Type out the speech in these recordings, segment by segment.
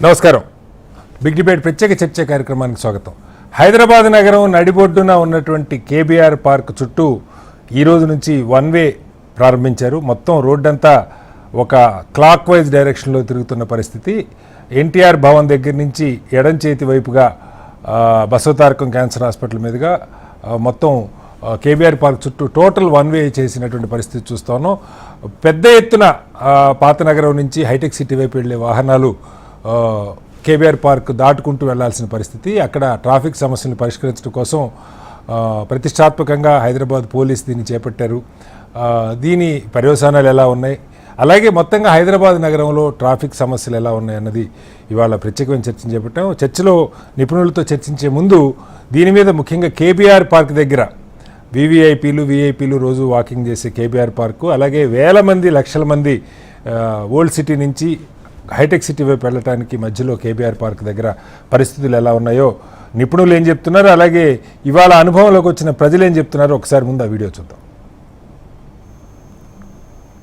నమస్కారం. Big debate ప్రత్యేక చర్చ కార్యక్రమానికి స్వాగతం. హైదరాబాద్ నగరం నడిబొడ్డున ఉన్నటువంటి కేబీఆర్ పార్క్ చుట్టూ ఈ రోజు నుంచి వన్ వే ప్రారంభించారు. మొత్తం రోడ్డంతా ఒక క్లాక్ వైజ్ డైరెక్షన్లో తిరుగుతున్న పరిస్థితి. ఎన్టీఆర్ భవన్ దగ్గర నుంచి ఎడం చేతి వైపుగా బసవతారకం క్యాన్సర్ హాస్పిటల్ మీదుగా మొత్తం కేబీఆర్ పార్క్ చుట్టూ టోటల్ వన్ వే చేసినటువంటి పరిస్థితి చూస్తాను. పెద్ద ఎత్తున పాత నగరం నుంచి హైటెక్ సిటీ వైపు వెళ్ళే వాహనాలు కేబీఆర్ పార్క్ దాటుకుంటూ వెళ్లాల్సిన పరిస్థితి. అక్కడ ట్రాఫిక్ సమస్యలను పరిష్కరించడం కోసం ప్రతిష్టాత్మకంగా హైదరాబాద్ పోలీస్ దీన్ని చేపట్టారు. దీని పర్యవసానాలు ఎలా ఉన్నాయి, అలాగే మొత్తంగా హైదరాబాద్ నగరంలో ట్రాఫిక్ సమస్యలు ఎలా ఉన్నాయి అన్నది ఇవాళ ప్రత్యేకమైన చర్చను చేపట్టాం. చర్చలో నిపుణులతో చర్చించే ముందు దీని మీద ముఖ్యంగా కేబీఆర్ పార్క్ దగ్గర వీవీఐపీలు రోజు వాకింగ్ చేసే కేబీఆర్ పార్కు, అలాగే వేల మంది లక్షల మంది ఓల్డ్ సిటీ నుంచి హైటెక్ సిటీ వైపు వెళ్ళడానికి మధ్యలో కేబీఆర్ పార్క్ దగ్గర పరిస్థితులు ఎలా ఉన్నాయో నిపుణులు ఏం చెప్తున్నారు, అలాగే ఇవాళ అనుభవంలోకి వచ్చిన ప్రజలు ఏం చెప్తున్నారో ఒకసారి ముందు ఆ వీడియో చూద్దాం.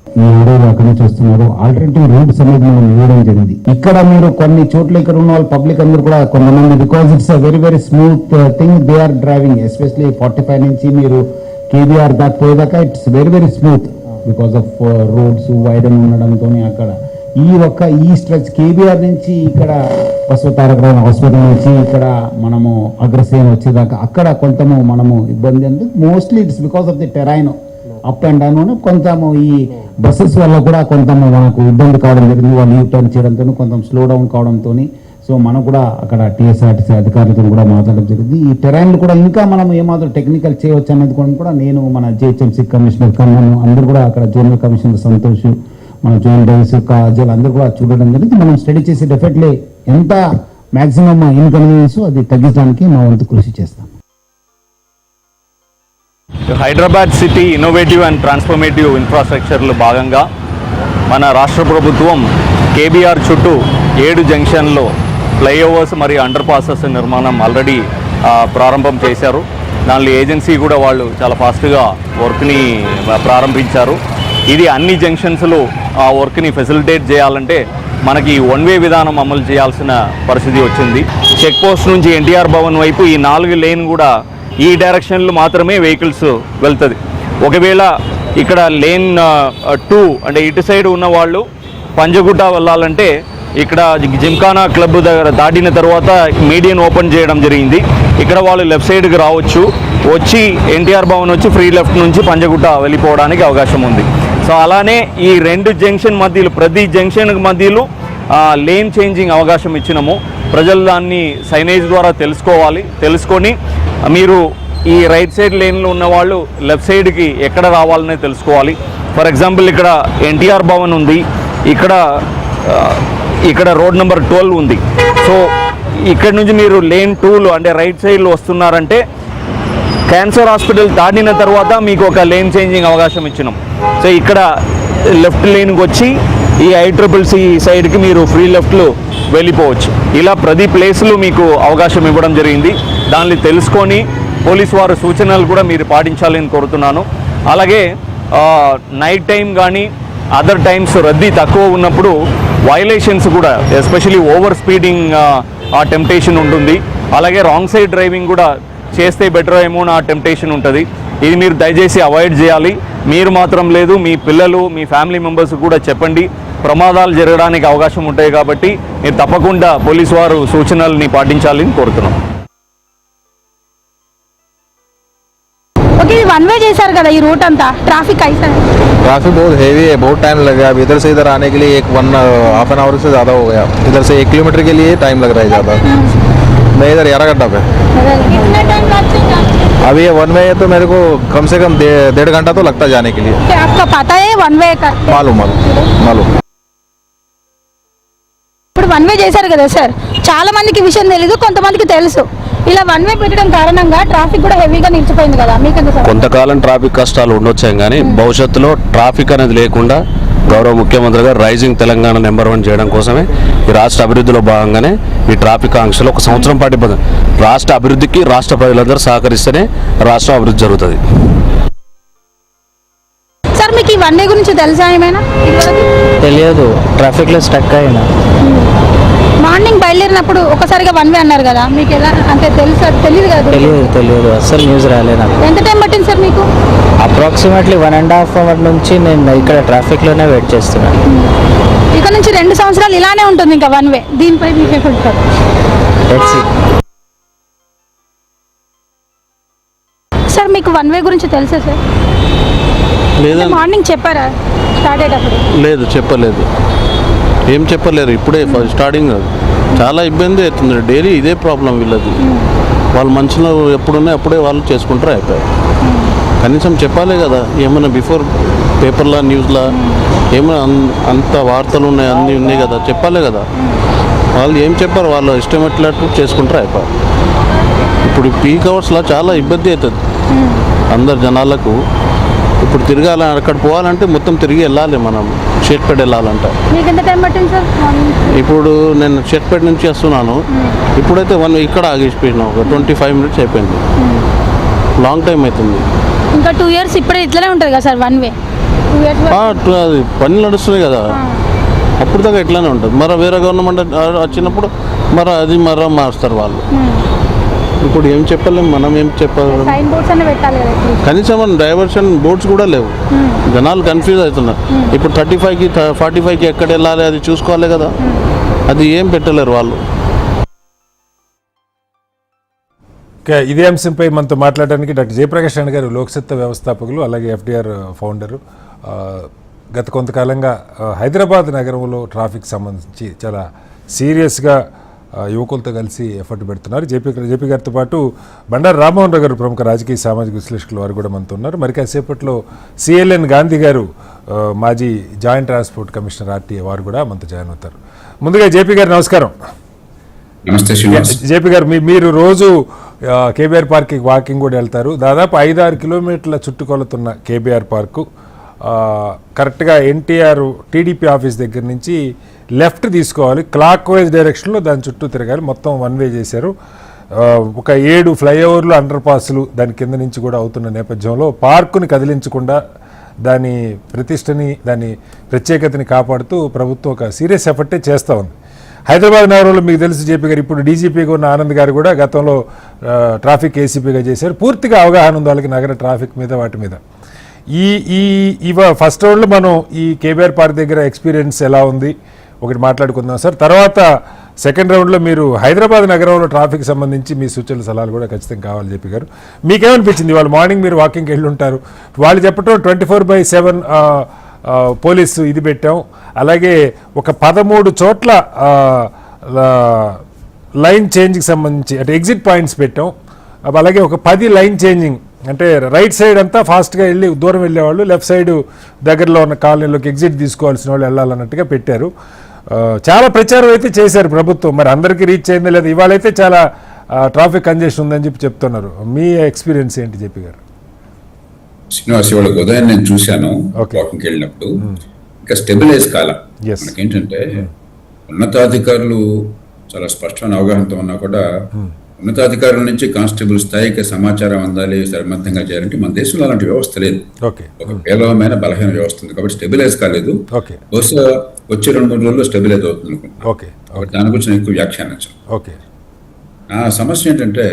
ఈ వీడియోలో అక్కడే చూస్తున్నారు. ఆల్టర్నేటివ్ రూట్స్ అనేది మనం ఇవ్వడం జరిగింది. ఇక్కడ మీరు కొన్ని చోట్ల ఇక్కడ ఉన్న వాళ్ళు పబ్లిక్ అందరూ కూడా కొంతమంది because it's very very smooth thing they are driving, especially 45 నుంచి మీరు కేబీఆర్ దాకా పోయేదాకా it's very very smooth because of roads widen ఉండడంతో అక్కడ ఈ స్ట్రెచ్ కేబీఆర్ నుంచి ఇక్కడ బసవతారకం హాస్పిటల్ నుంచి ఇక్కడ మనము అగ్రసేన్ వచ్చేదాకా అక్కడ కొంచెము మనము ఇబ్బంది అంటే mostly it's because of the terrain up and down. కొంచెము ఈ బస్సెస్ వల్ల కూడా కొంచెము మనకు ఇబ్బంది కావడం జరిగింది. వాళ్ళు యూ టర్న్ చేయడంతో కొంచెం స్లో డౌన్ కావడంతో సో మనం కూడా అక్కడ టీఎస్ఆర్టీసీ అధికారులతో కూడా మాట్లాడడం జరిగింది. ఈ టెరైన్లు కూడా ఇంకా మనం ఏమాత్రం టెక్నికల్ చేయవచ్చు అన్నది కూడా నేను మన జిహెచ్ఎంసీ కమిషనర్ కన్నాను అందరూ కూడా అక్కడ జోనల్ కమిషనర్ సంతోష్, మన జోనల్ డైస్ కాజల్ అందరూ కూడా చూడడం జరిగింది. మనం స్టడీ చేసి డెఫినెట్లీ ఎంత మ్యాక్సిమం ఇన్కన్వీనియన్స్ అది తగ్గించడానికి మా వంతు కృషి చేస్తాం. Hyderabad city innovative and transformative ఇన్ఫ్రాస్ట్రక్చర్లో భాగంగా మన రాష్ట్ర ప్రభుత్వం కేబీఆర్ చుట్టూ 7 జంక్షన్లో ఫ్లైఓవర్స్ మరియు అండర్ పాసెస్ నిర్మాణం ఆల్రెడీ ప్రారంభం చేశారు. దానిలో ఏజెన్సీ కూడా వాళ్ళు చాలా ఫాస్ట్గా వర్క్ని ప్రారంభించారు. ఇది అన్ని జంక్షన్స్లో ఆ వర్క్ని ఫెసిలిటేట్ చేయాలంటే మనకి వన్ వే విధానం అమలు చేయాల్సిన పరిస్థితి వచ్చింది. చెక్ పోస్ట్ నుంచి ఎన్టీఆర్ భవన్ వైపు ఈ 4 లేన్ కూడా ఈ డైరెక్షన్లో మాత్రమే వెహికల్స్ వెళ్తుంది. ఒకవేళ ఇక్కడ లేన్ 2 అంటే ఇటు సైడ్ ఉన్న వాళ్ళు పంజగుట్ట వెళ్ళాలంటే ఇక్కడ జిమ్ఖానా క్లబ్ దగ్గర దాటిన తర్వాత మీడియన్ ఓపెన్ చేయడం జరిగింది. ఇక్కడ వాళ్ళు లెఫ్ట్ సైడ్కి రావచ్చు, వచ్చి ఎన్టీఆర్ భవన్ వచ్చి ఫ్రీ లెఫ్ట్ నుంచి పంజగుట్ట వెళ్ళిపోవడానికి అవకాశం ఉంది. సో అలానే ఈ 2 జంక్షన్ మధ్యలో ప్రతి జంక్షన్ మధ్యలో లేన్ చేంజింగ్ అవకాశం ఇచ్చినాము. ప్రజలు దాన్ని సైనేజ్ ద్వారా తెలుసుకొని మీరు ఈ రైట్ సైడ్ లేన్లో ఉన్న వాళ్ళు లెఫ్ట్ సైడ్కి ఎక్కడ రావాలనే తెలుసుకోవాలి. ఫర్ ఎగ్జాంపుల్ ఇక్కడ ఎన్టీఆర్ భవన్ ఉంది, ఇక్కడ రోడ్ నెంబర్ 12 ఉంది. సో ఇక్కడ నుంచి మీరు లేన్ 2లో అంటే రైట్ సైడ్లో వస్తున్నారంటే క్యాన్సర్ హాస్పిటల్ దాటిన తర్వాత మీకు ఒక లేన్ చేంజింగ్ అవకాశం ఇచ్చినాం. సో ఇక్కడ లెఫ్ట్ లేన్కి వచ్చి ఈ ICCC సైడ్కి మీరు ఫ్రీ లెఫ్ట్లో వెళ్ళిపోవచ్చు. ఇలా ప్రతి ప్లేస్లో మీకు అవకాశం ఇవ్వడం జరిగింది. దాన్ని తెలుసుకొని పోలీసు వారి సూచనలు కూడా మీరు పాటించాలని కోరుతున్నాను. అలాగే నైట్ టైం కానీ అదర్ టైమ్స్ రద్దీ తక్కువ ఉన్నప్పుడు వైలేషన్స్ కూడా ఎస్పెషలీ ఓవర్ స్పీడింగ్ ఆ టెంప్టేషన్ ఉంటుంది. అలాగే రాంగ్ సైడ్ డ్రైవింగ్ కూడా చేస్తే బెటర్ ఏమో నా టెంప్టేషన్ ఉంటుంది. ఇది మీరు దయచేసి అవాయిడ్ చేయాలి. మీరు మాత్రం లేదు, మీ పిల్లలు మీ ఫ్యామిలీ మెంబర్స్ కూడా చెప్పండి. ప్రమాదాలు జరగడానికి అవకాశం ఉంటాయి కాబట్టి మీరు తప్పకుండా పోలీసు వారు సూచనల్ని పాటించాలని కోరుతున్నాం. ओके वन वे చేశారు కదా ఈ రూట్ అంతా ట్రాఫిక్ ऐसा है ट्रैफिक बहुत हेवी है, बहुत टाइम लग गया. अब इधर से इधर आने के लिए हाफ एन आवर से ज़्यादा हो गया. इधर से 1 किलोमीटर के लिए टाइम लग रहा है ज़्यादा. मैं इधर 11 घंटा पे कितना टाइम लगता है अभी ये वन वे है तो मेरे को कम से कम 1.5 घंटा तो लगता जाने के लिए. क्या आपका पता है वन वे का? मालूम ఇప్పుడు వన్ వే చేశారు కదా సార్, చాలా మందికి విషయం తెలీదు, కొంతమందికి తెలుసు. ఇలా వన్ వే పెట్టడం కారణంగా ట్రాఫిక్ కూడా హెవీగా నిలిచిపోయింది కదా, మీకు కొంతకాలం ట్రాఫిక్ కష్టాలు ఉండొచ్చాం కానీ భవిష్యత్తులో ట్రాఫిక్ అనేది లేకుండా గౌరవ ముఖ్యమంత్రి గారు రైజింగ్ తెలంగాణ నెంబర్ 1 చేయడం కోసమే ఈ రాష్ట్ర అభివృద్ధిలో భాగంగానే ఈ ట్రాఫిక్ ఆంక్షలు 1 సంవత్సరం పాటు రాష్ట్ర అభివృద్ధికి రాష్ట్ర ప్రజలందరూ సహకరిస్తేనే రాష్ట్రం అభివృద్ధి జరుగుతుంది. సార్ మీకు ఈ వన్ వే గురించి తెలుసా ఏమైనా? తెలియదు, ట్రాఫిక్లో స్టక్ అయినా. మార్నింగ్ బయలుదేరినప్పుడు ఒకసారిగా వన్ వే అన్నారు కదా, మీకు ఎలా అంటే తెలియదు కదా? తెలియదు అస్సలు న్యూస్ రాలేదు నాకు. ఎంత టైం పట్టింది సార్ మీకు? అప్రాక్సిమేట్లీ 1.5 అవర్ నుంచి నేను ఇక్కడ ట్రాఫిక్లోనే వెయిట్ చేస్తున్నాను. ఇక నుంచి 2 సంవత్సరాలు ఇలానే ఉంటుంది ఇంకా వన్ వే. దీనిపై మీకు ఏమంటారు? Let's see. సార్ మీకు వన్ వే గురించి తెలుసా సార్? లేదండి, మార్నింగ్ చెప్పారా స్టార్ట్ అయ్యేటప్పుడు? లేదు చెప్పలేదు, ఏం చెప్పలేరు. ఇప్పుడే స్టార్టింగ్ చాలా ఇబ్బంది అవుతుంది. డైలీ ఇదే ప్రాబ్లం వీళ్ళది. వాళ్ళు మంచిలో ఎప్పుడున్నాయి అప్పుడే వాళ్ళు చేసుకుంటారు, అయిపోయాయి. కనీసం చెప్పాలి కదా, ఏమైనా బిఫోర్ పేపర్లా న్యూస్లా ఏమైనా అంత వార్తలు ఉన్నాయి, అన్నీ ఉన్నాయి కదా, చెప్పాలి కదా. వాళ్ళు ఏం చెప్పారు, వాళ్ళు ఇష్టం ఎట్లట్టు చేసుకుంటారు, అయిపోయారు. ఇప్పుడు పీక్ అవర్స్లో చాలా ఇబ్బంది అవుతుంది అందరు జనాలకు. ఇప్పుడు తిరగాలి, అక్కడ పోవాలంటే మొత్తం తిరిగి వెళ్ళాలి. మనం షేట్పేట వెళ్ళాలంటే మీకు ఎంత టైం పట్టింది సార్? ఇప్పుడు నేను షేట్పేట నుంచి వస్తున్నాను. ఇప్పుడైతే ఇక్కడ ఆగిపోయినా ఒక 25 మినిట్స్ అయిపోయింది. లాంగ్ టైం అవుతుంది. ఇంకా 2 ఇయర్స్ ఇప్పుడే ఇట్లనే ఉంటుంది కదా సార్ వన్ వే? 2 ఇయర్స్ అది పనులు నడుస్తున్నాయి కదా, అప్పుడు దాకా ఇట్లానే ఉంటుంది. మరి వేరే గవర్నమెంట్ వచ్చినప్పుడు అది మారుస్తారు వాళ్ళు. ఇప్పుడు ఏం చెప్పలేము, మనం ఏం చెప్పాలి. సైన్ బోర్డ్స్ అన్ని పెట్టాలి కదా. కనీసం డైవర్షన్ బోర్డ్స్ కూడా లేవు. జనాలు కన్ఫ్యూజ్ అవుతున్నారు. ఇప్పుడు 35కి 45కి ఎక్కడ వెళ్ళాలి అది చూసుకోవాలి కదా, అది ఏం పెట్టలేరు వాళ్ళు. ఇదే అంశంపై మనతో మాట్లాడడానికి డాక్టర్ జయప్రకాష్ రెడ్డి గారు, లోక్సత్తా వ్యవస్థాపకులు, అలాగే FDR ఫౌండరు. గత కొంతకాలంగా హైదరాబాద్ నగరంలో ట్రాఫిక్ సంబంధించి చాలా సీరియస్గా యువకులతో కలిసి ఎఫర్ట్ పెడుతున్నారు. జేపీ గారితో పాటు బండారు రామ్మోహన్ రావు గారు, ప్రముఖ రాజకీయ సామాజిక విశ్లేషకులు, వారు కూడా మనతో ఉన్నారు. మరి కాసేపట్లో CLN గాంధీ గారు, మాజీ జాయింట్ ట్రాన్స్పోర్ట్ కమిషనర్ RTA, వారు కూడా మనతో జాయిన్ అవుతారు. ముందుగా జేపీ గారు నమస్కారం. నమస్తే శ్రీనివాస్. జేపీ గారు, మీరు రోజు KBR పార్క్కి వాకింగ్ కూడా వెళ్తారు. దాదాపు 5-6 కిలోమీటర్ల చుట్టుకొలతున్న KBR పార్కు కరెక్ట్గా NTR TDP ఆఫీస్ దగ్గర నుంచి లెఫ్ట్ తీసుకోవాలి, క్లాక్ వైజ్ డైరెక్షన్లో దాని చుట్టూ తిరగాలి. మొత్తం వన్ వే చేశారు. ఒక 7 ఫ్లైఓవర్లు, అండర్ పాస్లు దాని కింద నుంచి కూడా అవుతున్న నేపథ్యంలో పార్కుని కదిలించకుండా దాని ప్రతిష్టని, దాని ప్రత్యేకతని కాపాడుతూ ప్రభుత్వం ఒక సీరియస్ ఎఫర్టే చేస్తూ ఉంది. హైదరాబాద్ నగరంలో మీకు తెలుసు జేపీ గారు, ఇప్పుడు DGPగా ఉన్న ఆనంద్ గారు కూడా గతంలో ట్రాఫిక్ ACPగా చేశారు. పూర్తిగా అవగాహన ఉంది వాళ్ళకి నగర ట్రాఫిక్ మీద, వాటి మీద. ఫస్ట్ రౌండ్లో మనం ఈ KBR పార్క్ దగ్గర ఎక్స్పీరియన్స్ ఎలా ఉంది ఒకటి మాట్లాడుకుందాం సార్. తర్వాత సెకండ్ రౌండ్లో మీరు హైదరాబాద్ నగరంలో ట్రాఫిక్ సంబంధించి మీ సూచనలు, సలహాలు కూడా ఖచ్చితంగా కావాలి. జేపీ గారు, మీకేమనిపించింది? వాళ్ళు మార్నింగ్ మీరు వాకింగ్కి వెళ్ళి ఉంటారు, వాళ్ళు చెప్పడం 24/7 పోలీసు ఇది పెట్టాం, అలాగే ఒక 13 చోట్ల లైన్ చేంజ్కి సంబంధించి అంటే ఎగ్జిట్ పాయింట్స్ పెట్టాం, అలాగే ఒక 10 లైన్ చేంజింగ్ అంటే రైట్ సైడ్ అంతా ఫాస్ట్గా వెళ్ళి దూరం వెళ్ళేవాళ్ళు, లెఫ్ట్ సైడ్ దగ్గరలో ఉన్న కాలనీలోకి ఎగ్జిట్ తీసుకోవాల్సిన వాళ్ళు వెళ్ళాలన్నట్టుగా పెట్టారు. చాలా ప్రచారం అయితే చేశారు ప్రభుత్వం. మరి అందరికీ రీచ్ అయిందా లేదా? ఇవాళైతే చాలా ట్రాఫిక్ కంజెషన్ ఉందని చెప్తున్నారు. మీ ఎక్స్పీరియన్స్ ఏంటి జేపీ గారు? శ్రీనివాస్, ఇవాళ ఉదయం నేను చూశాను వాకింగ్కి వెళ్ళినప్పుడు, ఇంకా స్టెబిలైజ్ కాల. మనకేంటంటే ఉన్నతాధికారులు చాలా స్పష్టమైన అవగాహనతో ఉన్నా కూడా ఉన్నతాధికారుల నుంచి కానిస్టేబుల్ స్థాయికి సమాచారం అందాలి, సమర్థంగా చేయాలంటే మన దేశంలో అలాంటి వ్యవస్థ లేదు. ఒక పేలవమైన బలహీన వ్యవస్థ ఉంది కాబట్టి స్టెబిలైజ్ కాలేదు. బహుశా వచ్చే 2-3 రోజుల్లో స్టెబిలైజ్ అవుతుంది అనుకుంటున్నాను. దాని గురించి నేను ఎక్కువ వ్యాఖ్యానించాను. నా సమస్య ఏంటంటే,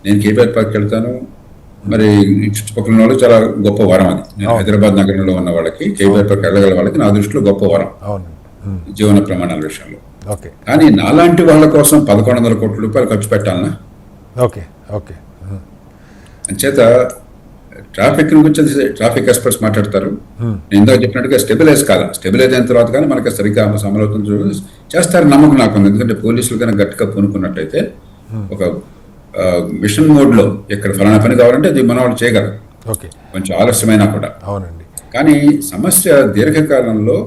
నేను KBR పార్క్కి వెళ్తాను, మరి చుట్టుపక్కల వాళ్ళకి చాలా గొప్ప వరం అది. నేను హైదరాబాద్ నగరంలో ఉన్న వాళ్ళకి KBR పార్క్ వెళ్ళగల వాళ్ళకి నా దృష్టిలో గొప్ప వరం జీవన ప్రమాణాల విషయంలో. కానీ నాలాంటి వాళ్ళ కోసం 1100 కోట్ల రూపాయలు ఖర్చు పెట్టాలన్నా? అంచేత ట్రాఫిక్ గురించి ట్రాఫిక్ ఎక్స్పర్ట్స్ మాట్లాడతారు. నేను ఇందాక చెప్పినట్టుగా స్టెబిలైజ్ కాదా, స్టెబిలైజ్ అయిన తర్వాత కానీ మనకి సరిగ్గా అమలవుతుంది చేస్తారని నమ్మకం నాకుంది. ఎందుకంటే పోలీసులు కన్నా గట్టిగా పూనుకున్నట్టయితే ఒక మిషన్ మోడ్ లో ఎక్కడ ఫలానా పని కావాలంటే అది మన వాళ్ళు చేయగలరు, కొంచెం ఆలస్యమైనా కూడా. కానీ సమస్య దీర్ఘకాలంలో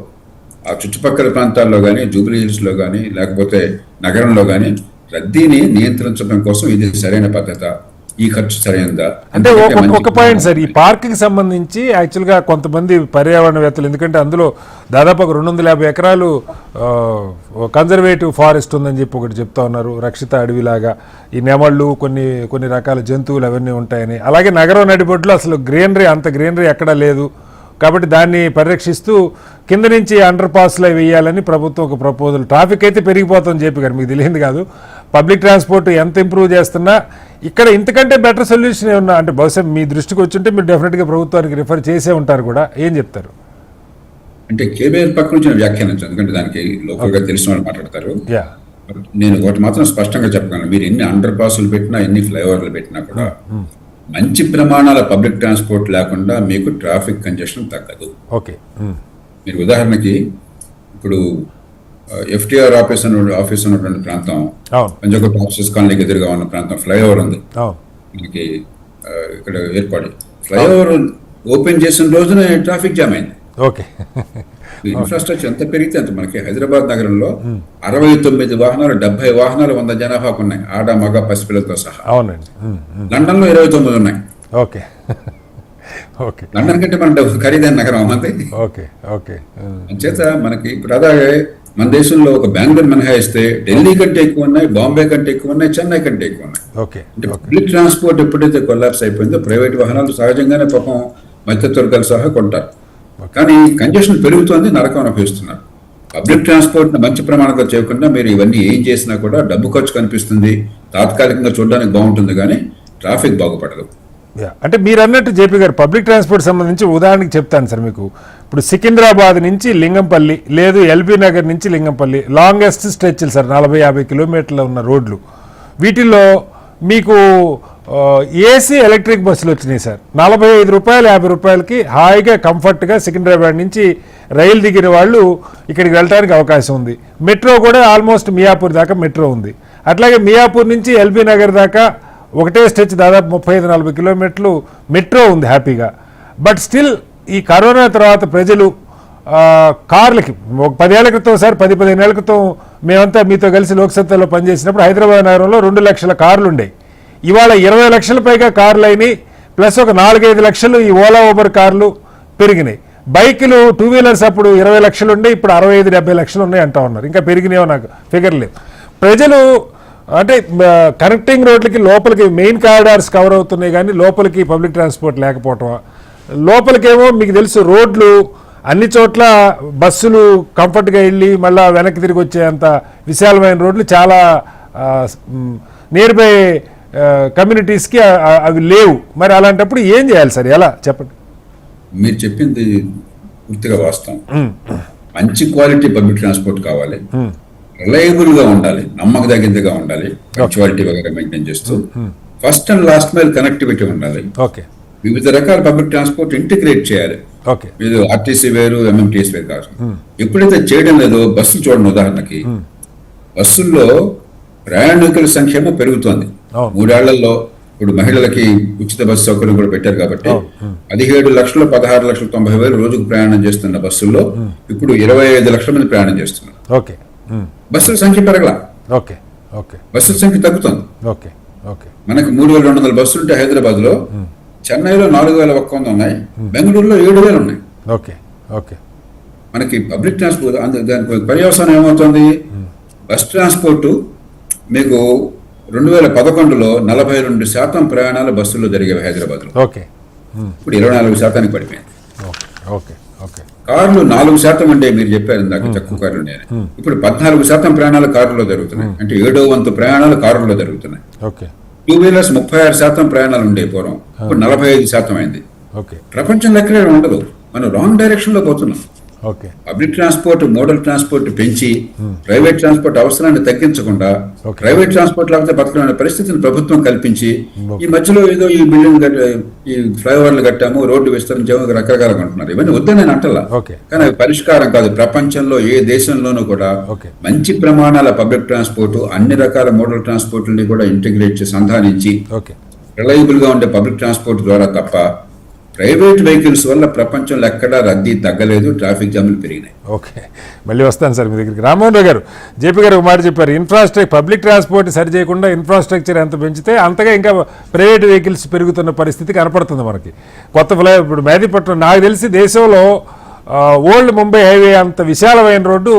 ఆ చుట్టుపక్కల ప్రాంతాల్లో కానీ, జూబ్లీ హిల్స్ లో కానీ, లేకపోతే నగరంలో కానీ రద్దీని నియంత్రించడం కోసం ఇది సరైన పద్ధత, ఈ ఖర్చు సరైనదా అంటే ఒక పాయింట్ సార్, ఈ పార్కింగ్ సంబంధించి యాక్చువల్గా కొంతమంది పర్యావరణవేత్తలు, ఎందుకంటే అందులో దాదాపు ఒక 250 ఎకరాలు కన్జర్వేటివ్ ఫారెస్ట్ ఉందని చెప్పి ఒకటి చెప్తా ఉన్నారు, రక్షిత అడవిలాగా. ఈ నెమళ్ళు, కొన్ని రకాల జంతువులు అవన్నీ ఉంటాయని. అలాగే నగరం నడిబొడ్లో అసలు గ్రీనరీ, అంత గ్రీనరీ ఎక్కడా లేదు, కాబట్టి దాన్ని పరిరక్షిస్తూ కింద నుంచి అండర్ పాస్లో వేయాలని ప్రభుత్వం ఒక ప్రపోజల్. ట్రాఫిక్ అయితే పెరిగిపోతుందని చెప్పి గారు మీకు తెలియదు కాదు. పబ్లిక్ ట్రాన్స్పోర్ట్ ఎంత ఇంప్రూవ్ చేస్తున్నా ఇక్కడ ఇంతకంటే బెటర్ సొల్యూషన్ ఏమన్నా అంటే బహుశా మీ దృష్టికి వచ్చుంటే మీరు డెఫినెట్గా ప్రభుత్వానికి రిఫర్ చేసే ఉంటారు కూడా. ఏం చెప్తారు? అంటే కేబీఆర్ పక్క నుంచి వ్యాఖ్యానించాను, ఎందుకంటే దానికి లోకల్గా తెలిసిన వాళ్ళు మాట్లాడతారు. నేను ఒకటి మాత్రం స్పష్టంగా చెప్పగలను, మీరు ఎన్ని అండర్ పాస్లు పెట్టినా ఎన్ని ఫ్లైఓవర్లు పెట్టినా కూడా మంచి ప్రమాణాల పబ్లిక్ ట్రాన్స్పోర్ట్ లేకుండా మీకు ట్రాఫిక్ కంజెషన్ తగ్గదు. ఓకే, మీరు ఉదాహరణకి ఇప్పుడు ఎఫ్టీఆర్ ఆఫీస్ ఉన్నటువంటి ప్రాంతం, పంజాగుట్ట ఆఫీసెస్ కాలనీకి ఎదురుగా ఉన్న ప్రాంతం ఫ్లైఓవర్ ఉంది మనకి ఇక్కడ ఏర్పాటు. ఫ్లైఓవర్ ఓపెన్ చేసిన రోజున ట్రాఫిక్ జామ్ అయింది. ఓకే, ఇన్ఫ్రాస్ట్రక్చర్ ఎంత పెరిగితే అంత. మనకి హైదరాబాద్ నగరంలో 69 వాహనాలు 70 వాహనాలు 100 జనాభాకు ఉన్నాయి, ఆడ మగ పసిపిల్లలతో సహా. అవునండి. లండన్ లో 29 ఉన్నాయి. Okay, okay. లండన్ కంటే మన ఖరీదైన నగరం అంతే. Okay, okay. అంచేత మనకి ఇప్పుడు అలాగే మన దేశంలో ఒక బెంగళూరు మినహాయిస్తే ఢిల్లీ కంటే ఎక్కువ ఉన్నాయి, బాంబే కంటే ఎక్కువ ఉన్నాయి, చెన్నై కంటే ఎక్కువ ఉన్నాయి. ఓకే. అంటే పబ్లిక్ ట్రాన్స్పోర్ట్ ఎప్పుడైతే కొలాప్స్ అయిపోయిందో ప్రైవేట్ వాహనాలు సహజంగానే పాపం మధ్యతరగతులు సహా కొంటారు. కానీ కంజెషన్ పెరుగుతోంది, నరకం అనుభవిస్తున్నారు. పబ్లిక్ ట్రాన్స్పోర్ట్ మంచి ప్రమాణంలో చేయకుండా మీరు ఇవన్నీ ఏం చేసినా కూడా డబ్బు ఖర్చు కనిపిస్తుంది, తాత్కాలికంగా చూడడానికి బాగుంటుంది, కానీ ట్రాఫిక్ బాగుపడదు. అంటే మీరు అన్నట్టు జేపీ గారు పబ్లిక్ ట్రాన్స్పోర్ట్ సంబంధించి ఉదాహరణకి చెప్తాను సార్ మీకు. ఇప్పుడు సికింద్రాబాద్ నుంచి లింగంపల్లి లేదు ఎల్బీ నగర్ నుంచి లింగంపల్లి లాంగెస్ట్ స్ట్రెచ్లు సార్, 40-50 కిలోమీటర్లు ఉన్న రోడ్లు. వీటిల్లో మీకు ఏసీ ఎలక్ట్రిక్ బస్సులు వచ్చినాయి సార్. 45 రూపాయలు 50 రూపాయలకి హాయిగా కంఫర్ట్గా సికింద్రాబాద్ నుంచి రైలు దిగిన వాళ్ళు ఇక్కడికి వెళ్ళడానికి అవకాశం ఉంది. మెట్రో కూడా ఆల్మోస్ట్ మియాపూర్ దాకా మెట్రో ఉంది. అట్లాగే మియాపూర్ నుంచి ఎల్బీ నగర్ దాకా ఒకటే స్ట్రెచ్ దాదాపు 35-40 కిలోమీటర్లు మెట్రో ఉంది హ్యాపీగా. బట్ స్టిల్ ఈ కరోనా తర్వాత ప్రజలు కార్లకి 10 ఏళ్ల క్రితం సార్ 10-15 ఏళ్ల క్రితం మేమంతా మీతో కలిసి లోక్సత్తాలో పనిచేసినప్పుడు హైదరాబాద్ నగరంలో 2 లక్షల కార్లు ఉండేవి. ఇవాళ 20 లక్షల పైగా కార్లు అయినాయి, ప్లస్ ఒక 4-5 లక్షలు ఈ ఓలా ఊబర్ కార్లు పెరిగినాయి. బైకులు 2 వీలర్స్ అప్పుడు 20 లక్షలు ఉండే, ఇప్పుడు 65-70 లక్షలు ఉన్నాయి అంటా ఉన్నారు. ఇంకా పెరిగినాయో నాకు ఫిగర్ లేవు. ప్రజలు అంటే కనెక్టింగ్ రోడ్లకి లోపలికి మెయిన్ కారిడార్స్ కవర్ అవుతున్నాయి, కానీ లోపలికి పబ్లిక్ ట్రాన్స్పోర్ట్ లేకపోవటం. లోపలికేమో మీకు తెలుసు రోడ్లు అన్ని చోట్ల బస్సులు కంఫర్ట్గా వెళ్ళి మళ్ళీ వెనక్కి తిరిగి వచ్చేంత విశాలమైన రోడ్లు చాలా నియర్ బై కమ్యూనిటీస్కి అవి లేవు. మరి అలాంటప్పుడు ఏం చేయాలి సార్, ఎలా చెప్పండి? మీరు చెప్పింది పూర్తిగా వాస్తవం. మంచి క్వాలిటీ పబ్లిక్ ట్రాన్స్పోర్ట్ కావాలి, రిలయబుల్ గా ఉండాలి, నమ్మకదగినదిగా ఉండాలి, పంక్చువాలిటీ వగైరా మెయింటైన్ చేస్తూ first and last mile connectivity ఉండాలి. వివిధ రకాల పబ్లిక్ ట్రాన్స్పోర్ట్ ఇంటిగ్రేట్ చేయాలి. మీరు ఆర్టీసీ వేరు, ఎంఎంటీఎస్ వేరు కాదు. ఎప్పుడైతే చేయడం లేదో బస్సులు చూడండి. ఉదాహరణకి బస్సుల్లో ప్రయాణికుల సంఖ్య పెరుగుతోంది. 3 ఏళ్లలో ఇప్పుడు మహిళలకి ఉచిత బస్సు సౌకర్యం కూడా పెట్టారు కాబట్టి 17 లక్షలు 16 లక్షల 90 వేలు రోజుకు ప్రయాణం చేస్తున్న బస్సుల్లో ఇప్పుడు 25 లక్షల మంది ప్రయాణం చేస్తున్నారు. బస్సుల సంఖ్య పెరగల, బస్సుల సంఖ్య తగ్గుతుంది. మనకి 3200 బస్సులు ఉంటే హైదరాబాద్ లో, చెన్నైలో 4100 ఉన్నాయి, బెంగళూరులో 7000 ఉన్నాయి. మనకి పబ్లిక్ ట్రాన్స్పోర్ట్ దానికి పర్యవసానం ఏమవుతుంది? బస్ ట్రాన్స్పోర్ట్ మీకు 2011లో 42% ప్రయాణాలు బస్సుల్లో జరిగేవి హైదరాబాద్ లో, ఇప్పుడు 24% పడిపోయింది. కార్లు 4% అంటే మీరు చెప్పారు ఇందాక తక్కువ కార్లు ఉన్నాయి, ఇప్పుడు 14% ప్రయాణాలు కారులో జరుగుతున్నాయి. అంటే 7వ వంతు ప్రయాణాలు కారులో జరుగుతున్నాయి. 2 వీలర్స్ 36% ప్రయాణాలు ఉండే పూర్వం, ఇప్పుడు 45% అయింది. ప్రపంచంలో ఎక్కడే ఉండదు, మనం రాంగ్ డైరెక్షన్ లో పోతున్నాం. పబ్లిక్ ట్రాన్స్పోర్ట్ మోడల్ ట్రాన్స్పోర్ట్ పెంచి ప్రైవేట్ ట్రాన్స్పోర్ట్ అవసరాన్ని తగ్గించకుండా ప్రైవేట్ ట్రాన్స్పోర్ట్ లేకపోతే బతకలేని పరిస్థితిని ప్రభుత్వం కల్పించి ఈ మధ్యలో ఏదో ఈ బిల్డింగ్ ఈ ఫ్లైఓవర్లు కట్టాము, రోడ్డు విస్తరించాము, రకరకాలుగా అంటున్నారు. ఇవన్నీ వద్దని నేను అంటలా, కానీ అవి పరిష్కారం కాదు. ప్రపంచంలో ఏ దేశంలోనూ కూడా మంచి ప్రమాణాల పబ్లిక్ ట్రాన్స్పోర్ట్ అన్ని రకాల మోడల్ ట్రాన్స్పోర్ట్ని కూడా ఇంటిగ్రేట్ చేసి సంధానించి రిలయబుల్ గా ఉండే పబ్లిక్ ట్రాన్స్పోర్ట్ ద్వారా తప్ప ప్రైవేట్ వెహికల్స్ వల్ల ప్రపంచంలో ఎక్కడా రద్దీ తగ్గలేదు, ట్రాఫిక్ జాములు పెరిగినాయి. మళ్ళీ వస్తాను సార్ మీ దగ్గరికి. రామ్మోహన్ రావు గారు, జేపీ గారు ఒక మాట చెప్పారు, పబ్లిక్ ట్రాన్స్పోర్ట్ సరి చేయకుండా ఇన్ఫ్రాస్ట్రక్చర్ ఎంత పెంచితే అంతగా ఇంకా ప్రైవేట్ వెహికల్స్ పెరుగుతున్న పరిస్థితి కనపడుతుంది మనకి. ఇప్పుడు మేదీపట్నం నాకు తెలిసి దేశంలో ఓల్డ్ ముంబై హైవే అంత విశాలమైన రోడ్డు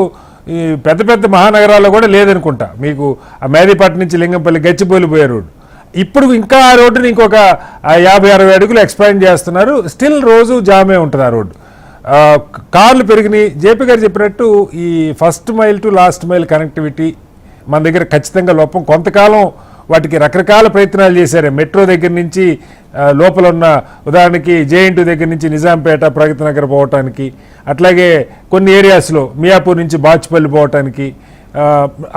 ఈ పెద్ద పెద్ద మహానగరాల్లో కూడా లేదనుకుంటా. మీకు ఆ మేదీపట్నం నుంచి లింగంపల్లి గచ్చిబౌలి పోయే రోడ్డు, ఇప్పుడు ఇంకా ఆ రోడ్డుని ఇంకొక 50-60 అడుగులు ఎక్స్పాండ్ చేస్తున్నారు. స్టిల్ రోజు జామే ఉంటుంది ఆ రోడ్డు. కార్లు పెరిగినాయి. జేపీ గారు చెప్పినట్టు ఈ first mile to last mile connectivity మన దగ్గర ఖచ్చితంగా లోపం. కొంతకాలం వాటికి రకరకాల ప్రయత్నాలు చేశారు. మెట్రో దగ్గర నుంచి లోపల ఉన్న ఉదాహరణకి జేఎన్టీ దగ్గర నుంచి నిజాంపేట ప్రగతి నగర్ పోవటానికి, అట్లాగే కొన్ని ఏరియాస్లో మియాపూర్ నుంచి బాచుపల్లి పోవటానికి,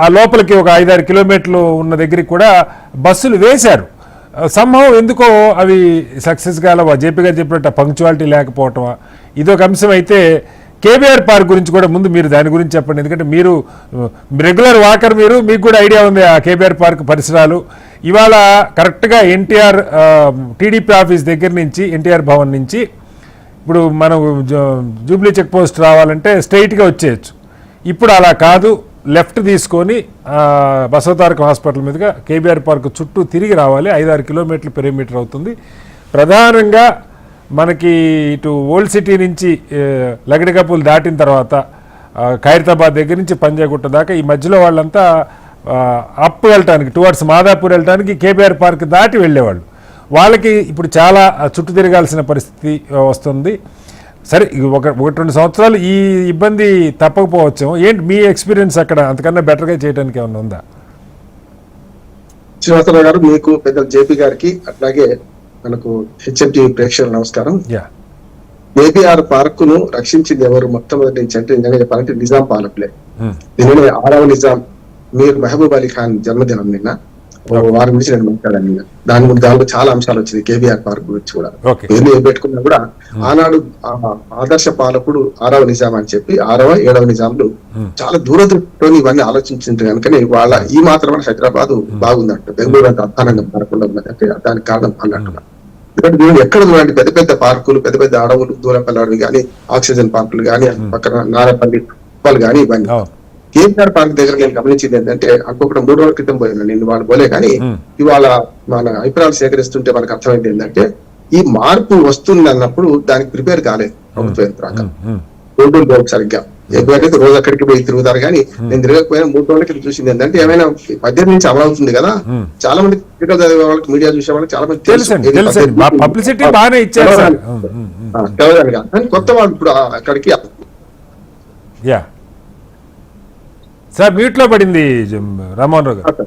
ఆ లోపలికి ఒక 5-6 కిలోమీటర్లు ఉన్న దగ్గరికి కూడా బస్సులు వేశారు. సంభవం ఎందుకో అవి సక్సెస్ కాలవా, జేపీ గారు చెప్పినట్టు పంక్చువాలిటీ లేకపోవటమా, ఇదొక అంశం. అయితే కేబీఆర్ పార్క్ గురించి కూడా ముందు మీరు దాని గురించి చెప్పండి. ఎందుకంటే మీరు రెగ్యులర్ వాకర్, మీకు కూడా ఐడియా ఉంది ఆ కేబీఆర్ పార్క్ పరిసరాలు. ఇవాళ కరెక్ట్గా ఎన్టీఆర్ టీడీపీ ఆఫీస్ దగ్గర నుంచి, ఎన్టీఆర్ భవన్ నుంచి ఇప్పుడు మనం జూబ్లీ చెక్ పోస్ట్ రావాలంటే స్ట్రైట్గా వచ్చేయచ్చు. ఇప్పుడు అలా కాదు, లెఫ్ట్ తీసుకొని బసవతారకం హాస్పిటల్ మీదుగా కేబీఆర్ పార్క్ చుట్టూ తిరిగి రావాలి. 5-6 కిలోమీటర్ల పెరిమీటర్ అవుతుంది. ప్రధానంగా మనకి ఇటు ఓల్డ్ సిటీ నుంచి లగడికప్పులు దాటిన తర్వాత ఖైరతాబాద్ దగ్గర నుంచి పంజాగుట్ట దాకా ఈ మధ్యలో వాళ్ళంతా అప్ వెళ్ళటానికి, టువర్డ్స్ మాదాపూర్ వెళ్ళటానికి కేబీఆర్ పార్క్ దాటి వెళ్ళేవాళ్ళు. వాళ్ళకి ఇప్పుడు చాలా చుట్టూ తిరగాల్సిన పరిస్థితి వస్తుంది. సరే, 1-2 సంవత్సరాలు ఈ ఇబ్బంది తప్పకపోవచ్చు. ఏంటి మీ ఎక్స్పీరియన్స్ అక్కడ? అంతకన్నా బెటర్గా చేయడానికి ఏమన్నా ఉందా? శ్రీనివాసరావు గారు, మీకు పెద్ద జేపీ గారికి అట్లాగే మనకు హెచ్ఎంటీ ప్రేక్షకులు నమస్కారం. కేబీఆర్ పార్క్ ను రక్షించింది ఎవరు మొట్టమొదటి నుంచి అంటే నిజంగా చెప్పాలంటే నిజాం పాలకులే. దీనిని 6వ నిజాం మీర్ మహబూబ్ అలీ ఖాన్ జన్మదినం నిన్న, వారి గురించి నేను మాట్లాడాను. దాంట్లో చాలా అంశాలు వచ్చింది కేబీఆర్ పార్క్ గురించి కూడా. పేర్లు పెట్టుకున్నా కూడా ఆనాడు ఆదర్శ పాలకుడు 6వ నిజాం అని చెప్పి 6వ 7వ నిజాంలు చాలా దూరదృష్టితో ఇవన్నీ ఆలోచించింది కనుకనే వాళ్ళ ఈ మాత్రమే హైదరాబాద్ బాగుందంట, బెంగళూరు అంత అధ్వానంగా మారకుండా ఉందంటే దానికి కారణం అన్నట్టున్నారు. ఎందుకంటే మీరు ఎక్కడ చూడండి పెద్ద పెద్ద పార్కులు, పెద్ద పెద్ద అడవులు, దూరపల్లి అడవి కానీ, ఆక్సిజన్ పార్కులు కానీ, పక్కన నారపల్లి కుప్పలు కానీ, ఇవన్నీ. కేబీఆర్ పార్క్ దగ్గర నేను గమనించింది ఏంటంటే, అనుకోకుండా 3 రోజుల క్రితం పోయినా నేను, వాళ్ళు పోలే కానీ ఇవాళ మన అభిప్రాయాలు సేకరిస్తుంటే మనకు అర్థమైంది ఏంటంటే ఈ మార్పు వస్తుంది అన్నప్పుడు దానికి ప్రిపేర్ కాలేదు ప్రభుత్వ యంత్రాంగం. రోడ్డు లేవు సరిగ్గా. ఎప్పుడైతే రోజు అక్కడికి పోయి తిరుగుతారు కానీ నేను తిరగకపోయినా 3 రోజుల క్రితం చూసింది ఏంటంటే ఏమైనా 18 నుంచి అమలు అవుతుంది కదా, చాలా మంది క్రికెట్ చదివే వాళ్ళకి, మీడియా చూసే వాళ్ళకి చాలా మంది తెలుసు, కానీ కొత్త వాళ్ళు ఇప్పుడు అక్కడికి. సార్ మ్యూట్ లో పడింది రామ్మోహన్ రావు గారు.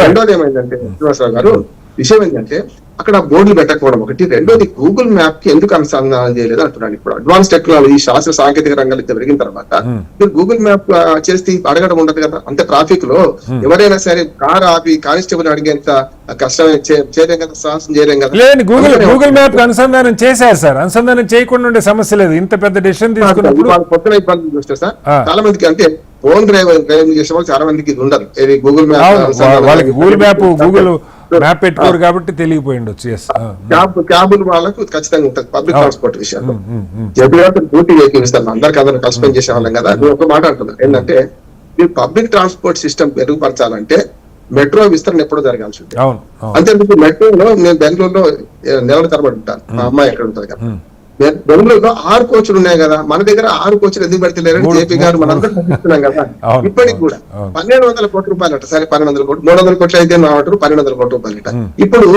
రెండోది ఏమైందంటే శ్రీనివాసరావు గారు, విషయం ఏంటంటే అక్కడ బోర్డులు పెట్టకపోవడం ఒకటి. రెండోది గూగుల్ మ్యాప్ కి ఎందుకు అనుసంధానం చేయలేదు అంటున్నాను. ఇప్పుడు అడ్వాన్స్ టెక్నాలజీ, శాస్త్ర సాంకేతిక రంగాలు పెరిగిన తర్వాత మీరు గూగుల్ మ్యాప్ చేస్తే అడగడం ఉండదు కదా. అంతే ట్రాఫిక్ లో ఎవరైనా సరే కార్ ఆపి కానిస్టేబుల్ అడిగేంత కష్టం చేయలేం కదా, సాహసం చేయలేం కదా. లేదు, గూగుల్ మ్యాప్ అనుసంధానం చేశారు సార్. అనుసంధానం చేయకుండా ఉండే సమస్య లేదు. ఇంత పెద్ద డెసిషన్ తీసుకున్నప్పుడు కొత్త ఇబ్బందులు చూస్తే సార్ చాలా మందికి అంటే ఫోన్ డ్రైవింగ్ చేసే వాళ్ళు చాలా మందికి ఇది ఉండదు. గూగుల్ మ్యాప్, వాళ్ళకి గూగుల్ మ్యాప్ పెట్టుకోరు కాబట్టి తెలియపోయి ఉండొచ్చు. క్యాబులు వాళ్ళకు ఖచ్చితంగా ఉంటుంది పబ్లిక్ ట్రాన్స్పోర్ట్ విషయంలో. జబియాతో డ్యూటీ వేకిస్తాను అందరికి అందరూ కలిసి పని చేసే వాళ్ళం కదా. నేను ఒక మాట అంటున్నాను ఏంటంటే, మీరు పబ్లిక్ ట్రాన్స్పోర్ట్ సిస్టమ్ మెరుగుపరచాలంటే మెట్రో విస్తరణ ఎప్పుడో జరగాల్సి ఉంటుంది. అంతేందుకు మెట్రోలో నేను బెంగళూరులో నెలల తరబడి ఉంటాను, మా అమ్మాయి ఎక్కడ ఉంటుంది కదా. బెంగళూరులో 6 కోచ్లు ఉన్నాయి కదా, మన దగ్గర 6 కోచ్లు ఎందుకు పెడతలేరని జేపీ గారు మనందరూ చూస్తున్నాం కదా. ఇప్పటికి కూడా 1200 కోట్ల రూపాయలు అంట. సరే 1200 కోట్లు, 300 కోట్లు అయితే రావటం 1200 కోట్ల రూపాయలు అంట. ఇప్పుడు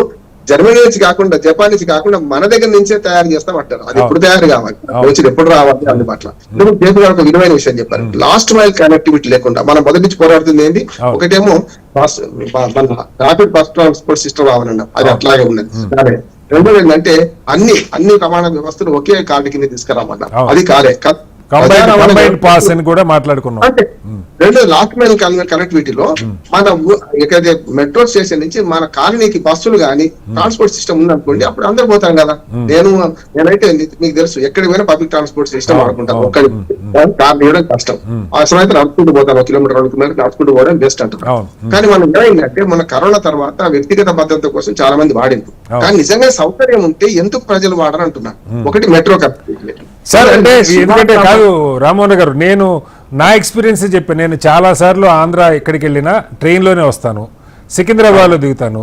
జర్మనీ నుంచి కాకుండా, జపాన్ నుంచి కాకుండా మన దగ్గర నుంచే తయారు చేస్తామంటారు. అది ఎప్పుడు తయారు కావాలి, కోచ్లు ఎప్పుడు రావాలి అందుబాటులో. ఇప్పుడు జేపీ గారు ఒక విలువైన విషయం చెప్పారు, లాస్ట్ మైల్ కనెక్టివిటీ లేకుండా మనం మొదటి నుంచి పోరాడుతుంది ఏంటి, ఒకటేమో మన రాపిడ్ బస్ ట్రాన్స్పోర్ట్ సిస్టమ్ రావాలన్నాం, అది అట్లాగే ఉన్నది. రెండోది ఏంటంటే అన్ని రవాణా వ్యవస్థలు ఒకే కార్డు కింద తీసుకురామన్నా, అది కాలే. పాస్ అని కూడా మాట్లాడుకున్నాం. రెండు లాస్ట్ మైల్ కనెక్టివిటీలో మన ఎక్కడైతే మెట్రో స్టేషన్ నుంచి మన కాలనీకి బస్సులు గానీ ట్రాన్స్పోర్ట్ సిస్టమ్ ఉందనుకోండి, అప్పుడు అందరు పోతాం కదా. నేనైతే మీకు తెలుసు ఎక్కడికి పోయినా పబ్లిక్ ట్రాన్స్పోర్ట్ సిస్టమ్ వాడుకుంటాను. ఒక్కడి కార్ తీయడం కష్టం, అవసరమైతే నడుచుకుంటూ పోతాను, 1 కిలోమీటర్ 2 కిలోమీటర్ నడుచుకుంటూ పోవడం బెస్ట్ అంటారు. కానీ మనం ఏమైందంటే మన కరోనా తర్వాత వ్యక్తిగత భద్రత కోసం చాలా మంది వాడింది. కానీ నిజంగా సౌకర్యం ఉంటే ఎందుకు ప్రజలు వాడరు అంటున్నారు. ఒకటి మెట్రో కనెక్టివిటీ సార్. అంటే ఎందుకంటే కాదు రామ్మోహన్ గారు, నేను నా ఎక్స్పీరియన్స్ చెప్పాను. నేను చాలా సార్లు ఆంధ్ర ఎక్కడికి వెళ్ళినా ట్రైన్లోనే వస్తాను, సికింద్రాబాద్లో దిగుతాను.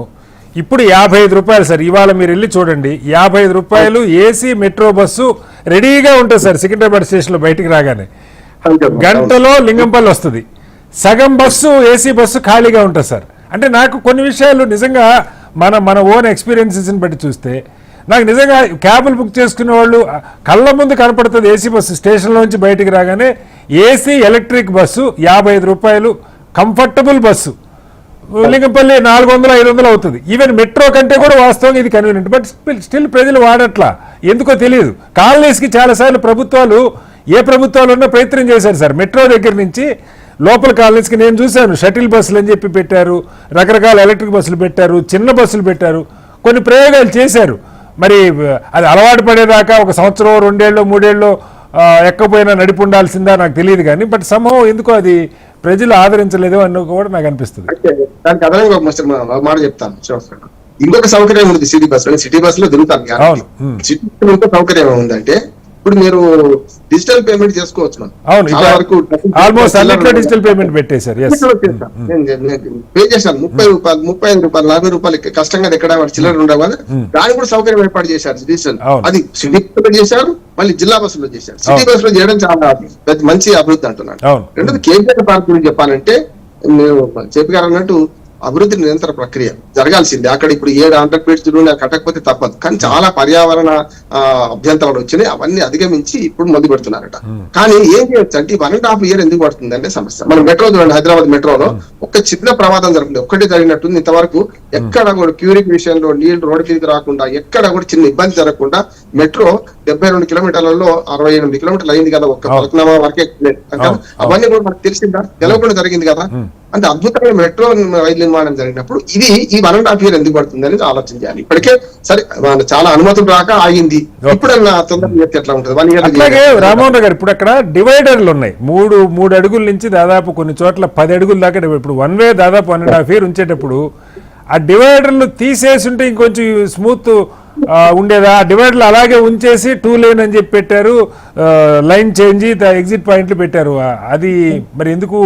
ఇప్పుడు 55 రూపాయలు సార్. ఇవాళ మీరు వెళ్ళి చూడండి, 55 రూపాయలు ఏసీ మెట్రో బస్సు రెడీగా ఉంటుంది సార్. సికింద్రాబాద్ స్టేషన్లో బయటికి రాగానే గంటలో లింగంపల్లి వస్తుంది. సగం బస్సు ఏసీ బస్సు ఖాళీగా ఉంటుంది సార్. అంటే నాకు కొన్ని విషయాలు నిజంగా మన ఓన్ ఎక్స్పీరియన్సెస్ని బట్టి చూస్తే నాకు నిజంగా క్యాబులు బుక్ చేసుకునే వాళ్ళు కళ్ళ ముందు కనపడుతుంది ఏసీ బస్సు స్టేషన్లోంచి బయటికి రాగానే ఏసీ ఎలక్ట్రిక్ బస్సు 55 రూపాయలు కంఫర్టబుల్ బస్సు. లింగంపల్లి 400-500 అవుతుంది. ఈవెన్ మెట్రో కంటే కూడా వాస్తవంగా ఇది కన్వీనియంట్. బట్ స్టిల్ ప్రజలు వాడట్లా, ఎందుకో తెలియదు. కాలనీస్కి చాలాసార్లు ప్రభుత్వాలు ఏ ప్రభుత్వాలు ఉన్నా ప్రయత్నం చేశారు సార్. మెట్రో దగ్గర నుంచి లోపల కాలనీస్కి నేను చూశాను షటిల్ బస్సులు అని చెప్పి పెట్టారు, రకరకాల ఎలక్ట్రిక్ బస్సులు పెట్టారు, చిన్న బస్సులు పెట్టారు, కొన్ని ప్రయోగాలు చేశారు. మరి అది అలవాటు పడేదాకా 1 సంవత్సరం 2 ఏళ్ళు 3 ఏళ్ళు ఎక్కపోయినా నడిపి ఉండాల్సిందా నాకు తెలియదు కానీ బట్ సంభవం ఎందుకో అది ప్రజలు ఆదరించలేదు అని కూడా నాకు అనిపిస్తుంది. దానికి అదనంగా ఒక మాట చెప్తాను. ఇంకొక సౌకర్యం ఉంది సిటీ బస్ లో. సిటీ బస్ లో తిరుగుతాను. సిటీ ఇంకొక సౌకర్యం ఏముందంటే ఇప్పుడు మీరు డిజిటల్ పేమెంట్ చేసుకోవచ్చు. అవును, ఆల్మోస్ట్ అన్నిట్లో డిజిటల్ పేమెంట్ పెట్టేశారు. పే చేశాను 30 రూపాయలు 35 రూపాయలు 40 రూపాయలు కష్టంగా ఎక్కడ చిల్లర ఉండవు కదా, దానికి కూడా సౌకర్యం ఏర్పాటు చేశారు డిజిటల్. అది సిటీ బస్సులో చేశారు, మళ్ళీ జిల్లా బస్సులో చేశారు. సిటీ బస్ లో చేయడం చాలా మంచి అభివృద్ధి అంటున్నాను. రెండోది కేబీఆర్ పార్క్ గురించి చెప్పాలంటే మీరు చెప్పి గారు అన్నట్టు అభివృద్ధి నిరంతర ప్రక్రియ జరగాల్సిందే. అక్కడ ఇప్పుడు 700 ఫీట్స్ కట్టకపోతే తప్పదు. కానీ చాలా పర్యావరణ అభ్యంతరాలు వచ్చినాయి, అవన్నీ అధిగమించి ఇప్పుడు మొదలు పెడుతున్నారట. కానీ ఏం చేయొచ్చు అంటే 1.5 year ఎందుకు పడుతుంది అంటే సమస్య. మనం మెట్రో చూడండి, హైదరాబాద్ మెట్రోలో ఒక చిన్న ప్రమాదం జరుగుతుంది, ఒక్కటి జరిగినట్టుంది. ఇంతవరకు ఎక్కడ కూడా క్యూరింగ్ విషయంలో నీళ్లు రోడ్డు మీదకి రాకుండా ఎక్కడ కూడా చిన్న ఇబ్బంది జరగకుండా మెట్రో 72 కిలోమీటర్లలో 68 కిలోమీటర్లు అయింది కదా, ఒక్క పలకనామా వరకే. అవన్నీ కూడా మనకు తెలిసిందా, తెలవకుండా జరిగింది కదా. అంటే అద్భుతమైన మెట్రో రైలు నిర్మాణం జరిగినప్పుడు ఇది ఈ 1.5 year ఎందుకు పడుతుంది అనేది ఆలోచన చేయాలి. ఇప్పటికే సరే చాలా అనుమతులు రాక ఆగింది, ఇప్పుడన్నా తొందరగా ఎట్లా ఉంటుంది 1 year. అలాగే రామోహన్ గారు ఇప్పుడు అక్కడ డివైడర్లు ఉన్నాయి, 3 అడుగుల నుంచి దాదాపు కొన్ని చోట్ల 10 అడుగుల దాకా. ఇప్పుడు 1 way దాదాపు 1.5 year ఉంచేటప్పుడు ఆ డివైడర్లు తీసేసి ఉంటే ఇంకొంచెం స్మూత్ ఉండేదా? ఆ డివైడర్లు అలాగే ఉంచేసి 2 lane అని చెప్పి పెట్టారు, లైన్ చేంజ్ ఎగ్జిట్ పాయింట్లు పెట్టారు. అది మరి ఎందుకు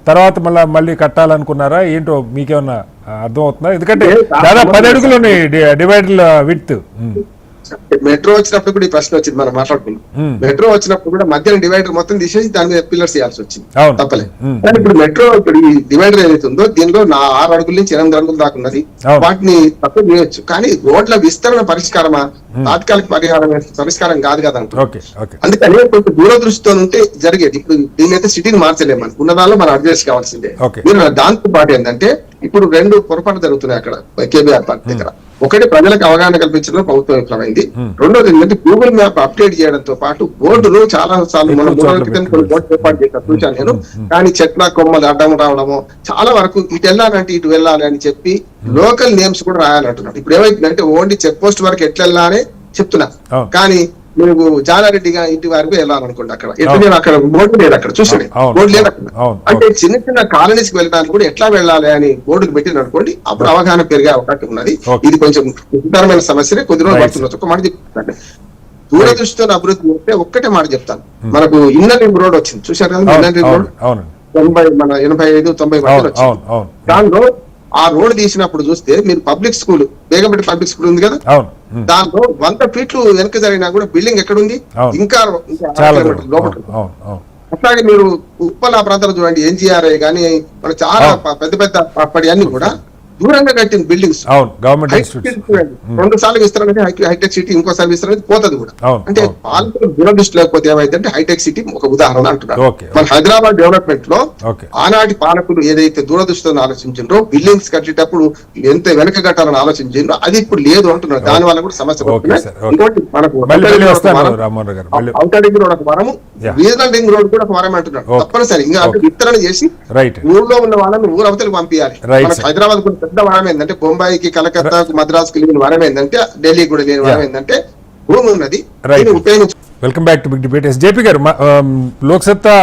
తర్వాత మళ్ళీ కట్టాలనుకున్నారా ఏంటో మీకేమన్నా అర్థం అవుతుందా? ఎందుకంటే దాదాపు 10 అడుగులు ఉన్నాయి డివైడర్ల విడ్త్. మెట్రో వచ్చినప్పుడు కూడా ఈ ప్రశ్న వచ్చింది, మనం మాట్లాడుకున్నాం. మెట్రో వచ్చినప్పుడు కూడా మధ్యన డివైడర్ మొత్తం తీసేసి దాని మీద పిల్లర్స్ చేయాల్సి వచ్చింది, తప్పలేదు. కానీ ఇప్పుడు మెట్రో ఇప్పుడు ఈ డివైడర్ ఏదైతే ఉందో దీనిలో 6 అడుగుల నుంచి 8 అడుగులు దాకా ఉన్నది, వాటిని తక్కువ చేయొచ్చు. కానీ రోడ్ల విస్తరణ పరిష్కారమా, తాత్కాలిక పరిష్కారం కాదు కదా అంటారు. అందుకని కొంచెం దూరదృష్టితో ఉంటే జరిగేది. ఇప్పుడు దీని అయితే సిటీని మార్చలేము, మనకు ఉన్న దానిలో మనం అడ్జస్ట్ కావాల్సిందే. మీరు దాంతో పాటు ఏంటంటే ఇప్పుడు 2 పొరపాటు జరుగుతున్నాయి అక్కడ కేబీఆర్ పార్క్ దగ్గర. ఒకటి ప్రజలకు అవగాహన కల్పించడం ప్రభుత్వం విఫలమైంది. రెండోది ఏంటంటే గూగుల్ మ్యాప్ అప్డేట్ చేయడంతో పాటు బోర్డులు చాలా సార్లు మనం 3 రోజుల క్రితం కొన్ని బోర్డు ఏర్పాటు చేశాను చూశాను నేను. కానీ చెట్ల కొమ్మలు అడ్డం రావడము, చాలా వరకు ఇటు వెళ్ళాలంటే ఇటు వెళ్ళాలి అని చెప్పి లోకల్ నేమ్స్ కూడా రాయాలంటున్నాడు. ఇప్పుడు ఏమైందంటే ఓన్లీ చెక్ పోస్ట్ వరకు ఎట్లా వెళ్ళాలని చెప్తున్నా, కానీ నువ్వు జాలారెడ్డిగా ఇంటి వరకు వెళ్ళాలనుకోండి, అక్కడ ఎట్లా అక్కడ బోర్డు లేదు, అక్కడ చూసాడు బోర్డు లేదు అక్కడ. అంటే చిన్న కాలనీస్కి వెళ్ళడానికి కూడా ఎట్లా వెళ్ళాలి అని బోర్డుకు పెట్టిన అనుకోండి, అప్పుడు అవగాహన పెరిగే అవకాశం ఉన్నది. ఇది కొంచెం విస్తారమైన సమస్యనే, కొద్ది రోజులు పడుతున్నది. ఒక మాట చెప్తాను, దూరదృష్టితో అభివృద్ధి చేస్తే ఒక్కటే మాట చెప్తాను. మనకు ఇన్నర్ రింగ్ రోడ్ వచ్చింది చూసారు కదా, ఇన్నర్ రింగ్ రోడ్ 85-90 మధ్యలో వచ్చింది. దానిలో ఆ రోడ్ తీసినప్పుడు చూస్తే మీరు public school, Begumpet public school ఉంది కదా, దాంట్లో 100 ఫీట్లు వెనక జరిగినా కూడా బిల్డింగ్ ఎక్కడుంది, ఇంకా లోపల. అట్లాగే మీరు ఉప్పల్ ఆ ప్రాంతాలు చూడండి, ఎన్జిఆర్ఐ కానీ మన చాలా పెద్ద పెద్ద అప్పటి అన్ని కూడా దూరంగా కట్టిన బిల్డింగ్స్. 2 సార్లు విస్తరణ హైటెక్ సిటీ, ఇంకోసారి విస్తరణ పోతుంది కూడా. అంటే పాలకులు దూరదృష్టి లేకపోతే ఏమైందంటే హైటెక్ సిటీ ఒక ఉదాహరణ అంటున్నారు. మన హైదరాబాద్ డెవలప్మెంట్ లో ఆనాటి పాలకులు ఏదైతే దూరదృష్టితో ఆలోచించారో, బిల్డింగ్స్ కట్టేటప్పుడు ఎంత వెనక కట్టాలని ఆలోచించారో అది ఇప్పుడు లేదు అంటున్నారు. దాని వల్ల కూడా సమస్య పడుతున్నాయి. ఇంకోటి మనకు ఔటర్ రింగ్ రోడ్ ఒక వరము, రీజనల్ రింగ్ రోడ్ కూడా ఒక వరం అంటున్నారు. తప్పనిసరి ఇంకా విస్తరణ చేసి ఊర్లో ఉన్న వాళ్ళని ఊరు అవతలకు పంపించాలి. మనకు హైదరాబాద్ కూడా పెద్ద వరం ఏంటంటే, బొంబాయికి, కలకత్తాకు, మద్రాసుకి లేని వరం ఏంటంటే, ఢిల్లీకి కూడా లేని వరం ఏంటంటే భూమి ఉన్నది. Welcome back to Big Debate. JP గారు, లోక్సత్తా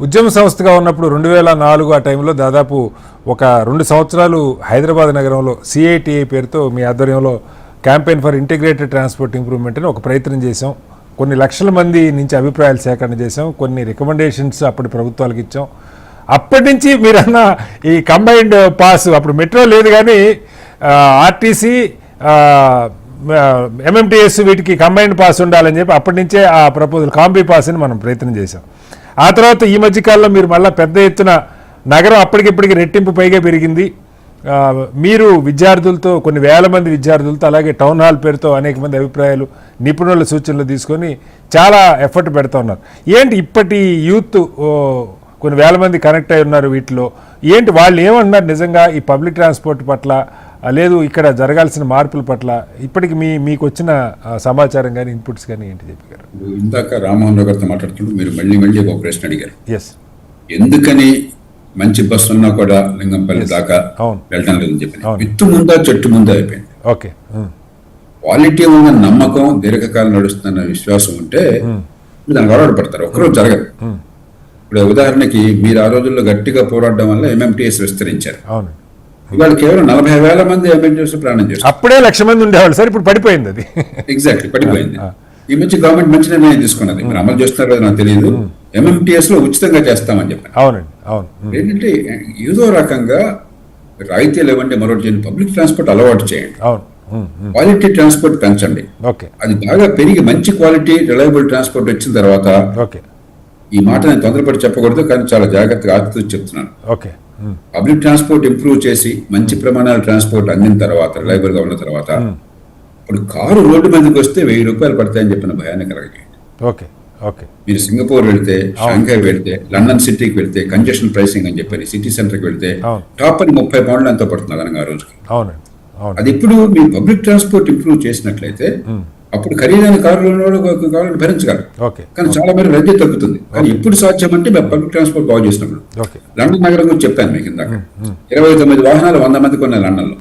ఉద్యమ సంస్థగా ఉన్నప్పుడు 2004 ఆ టైంలో దాదాపు ఒక 2 సంవత్సరాలు హైదరాబాద్ నగరంలో సిఐటిఐ పేరుతో మీ ఆధ్వర్యంలో campaign for integrated transport improvement అని ఒక ప్రయత్నం చేసాం. కొన్ని లక్షల మంది నుంచి అభిప్రాయాలు సేకరణ చేసాం, కొన్ని రికమెండేషన్స్ అప్పటి ప్రభుత్వాలకు ఇచ్చాం. అప్పటి నుంచి మీరన్న ఈ కంబైన్డ్ పాస్, అప్పుడు మెట్రో లేదు కానీ ఆర్టీసీ, ఎంఎంటీఎస్ వీటికి కంబైన్డ్ పాస్ ఉండాలని చెప్పి అప్పటి నుంచే ఆ ప్రపోజల్ కాంబీ పాస్ అని మనం ప్రయత్నం చేసాం. ఆ తర్వాత ఈ మధ్యకాలంలో మీరు మళ్ళీ పెద్ద ఎత్తున నగరం అప్పటికిప్పటికి రెట్టింపు పైగా పెరిగింది, మీరు విద్యార్థులతో కొన్ని వేల మంది విద్యార్థులతో అలాగే టౌన్ హాల్ పేరుతో అనేక మంది అభిప్రాయాలు నిపుణుల సూచనలు తీసుకొని చాలా ఎఫర్ట్ పెడతా ఉన్నారు. ఏంటి ఇప్పటి యూత్ కొన్ని వేల మంది కనెక్ట్ అయి ఉన్నారు వీటిలో, ఏంటి వాళ్ళు ఏమన్నారు నిజంగా ఈ పబ్లిక్ ట్రాన్స్పోర్ట్ పట్ల, లేదు ఇక్కడ జరగాల్సిన మార్పుల పట్ల ఇప్పటికి మీకు వచ్చిన సమాచారం కానీ ఇన్పుట్స్ కానీ ఏంటి చెప్పారు? ఇందాక రామ్మోహన్ రావు గారితో మాట్లాడుతుంటూ మీరు మళ్ళీ ఒక ప్రశ్న అడిగారు. ఎస్, ఎందుకని మంచి బస్సు ఉన్నా కూడా లింగంపల్లి దాకా వెళ్ళడం లేదని చెప్పి. విత్తు ముందా చెట్టు ముందా అయిపోయింది. ఓకే, క్వాలిటీ ఉన్న నమ్మకం దీర్ఘకాలం నడుస్తున్న విశ్వాసం ఉంటే దానికి అలవాటు పడతారు. ఒకరోజు జరగదు. ఇప్పుడు ఉదాహరణకి మీరు ఆ రోజుల్లో గట్టిగా పోరాడడం వల్ల ఎంఎంటీఎస్ విస్తరించారు. ఇవాళ కేవలం 40,000 మంది ఎంఎంటీఎస్ ప్రయాణం చేస్తారు. అప్పుడే 1,00,000 మంది ఉండేవాళ్ళు సార్, ఇప్పుడు పడిపోయింది అది. ఎగ్జాక్ట్లీ, పడిపోయింది. ఈ మధ్య గవర్నమెంట్ మంచి నిర్ణయం తీసుకున్నది. మీరు అమలు చేస్తున్నారు కదా నాకు తెలియదు. ఎంఎంటీఎస్ లో ఉచితంగా చేస్తామని చెప్పాను. అవునండి, అవును. ఏంటంటే ఏదో రకంగా రాయితీలు ఇవ్వండి, మరొకటి చేయండి, పబ్లిక్ ట్రాన్స్పోర్ట్ అలవాటు చేయండి, క్వాలిటీ ట్రాన్స్పోర్ట్ పెంచండి. అది బాగా పెరిగి మంచి క్వాలిటీ రిలయబుల్ ట్రాన్స్పోర్ట్ వచ్చిన తర్వాత, ఈ మాట నేను తొందరపడి చెప్పకూడదు కానీ చాలా జాగ్రత్తగా ఆలోచించి చెప్తున్నాను. పబ్లిక్ ట్రాన్స్పోర్ట్ ఇంప్రూవ్ చేసి మంచి ప్రమాణాల ట్రాన్స్పోర్ట్ అందిన తర్వాత, రిలయబుల్ గా ఉన్న తర్వాత, ఇప్పుడు కారు రోడ్డు మీదకి వస్తే 1,000 రూపాయలు పడతాయని చెప్పిన భయాన్ని కలగజేయండి. మీరు సింగపూర్ వెళ్తే, షాంఘై వెళ్తే, లండన్ సిటీకి వెళ్తే కంజెషన్ ప్రైసింగ్ అని చెప్పి సిటీ సెంటర్కి వెళ్తే టాప్ అని 30 పౌండ్లు ఎంతో పడుతుంది అదనంగా ఆ రోజుకి. అది ఇప్పుడు మీరు పబ్లిక్ ట్రాన్స్పోర్ట్ ఇంప్రూవ్ చేసినట్లయితే అప్పుడు ఖరీదైన కారులను భరించగలరు. కానీ చాలా మేర రద్దీ తగ్గుతుంది. కానీ ఎప్పుడు సాధ్యం అంటే మేము పబ్లిక్ ట్రాన్స్పోర్ట్ బాగు చేసినప్పుడు. లండన్ నగరం గురించి చెప్పాను మీకు ఇందాక. 29 వాహనాలు 100 మందికి ఉన్నాయి లండన్ లో.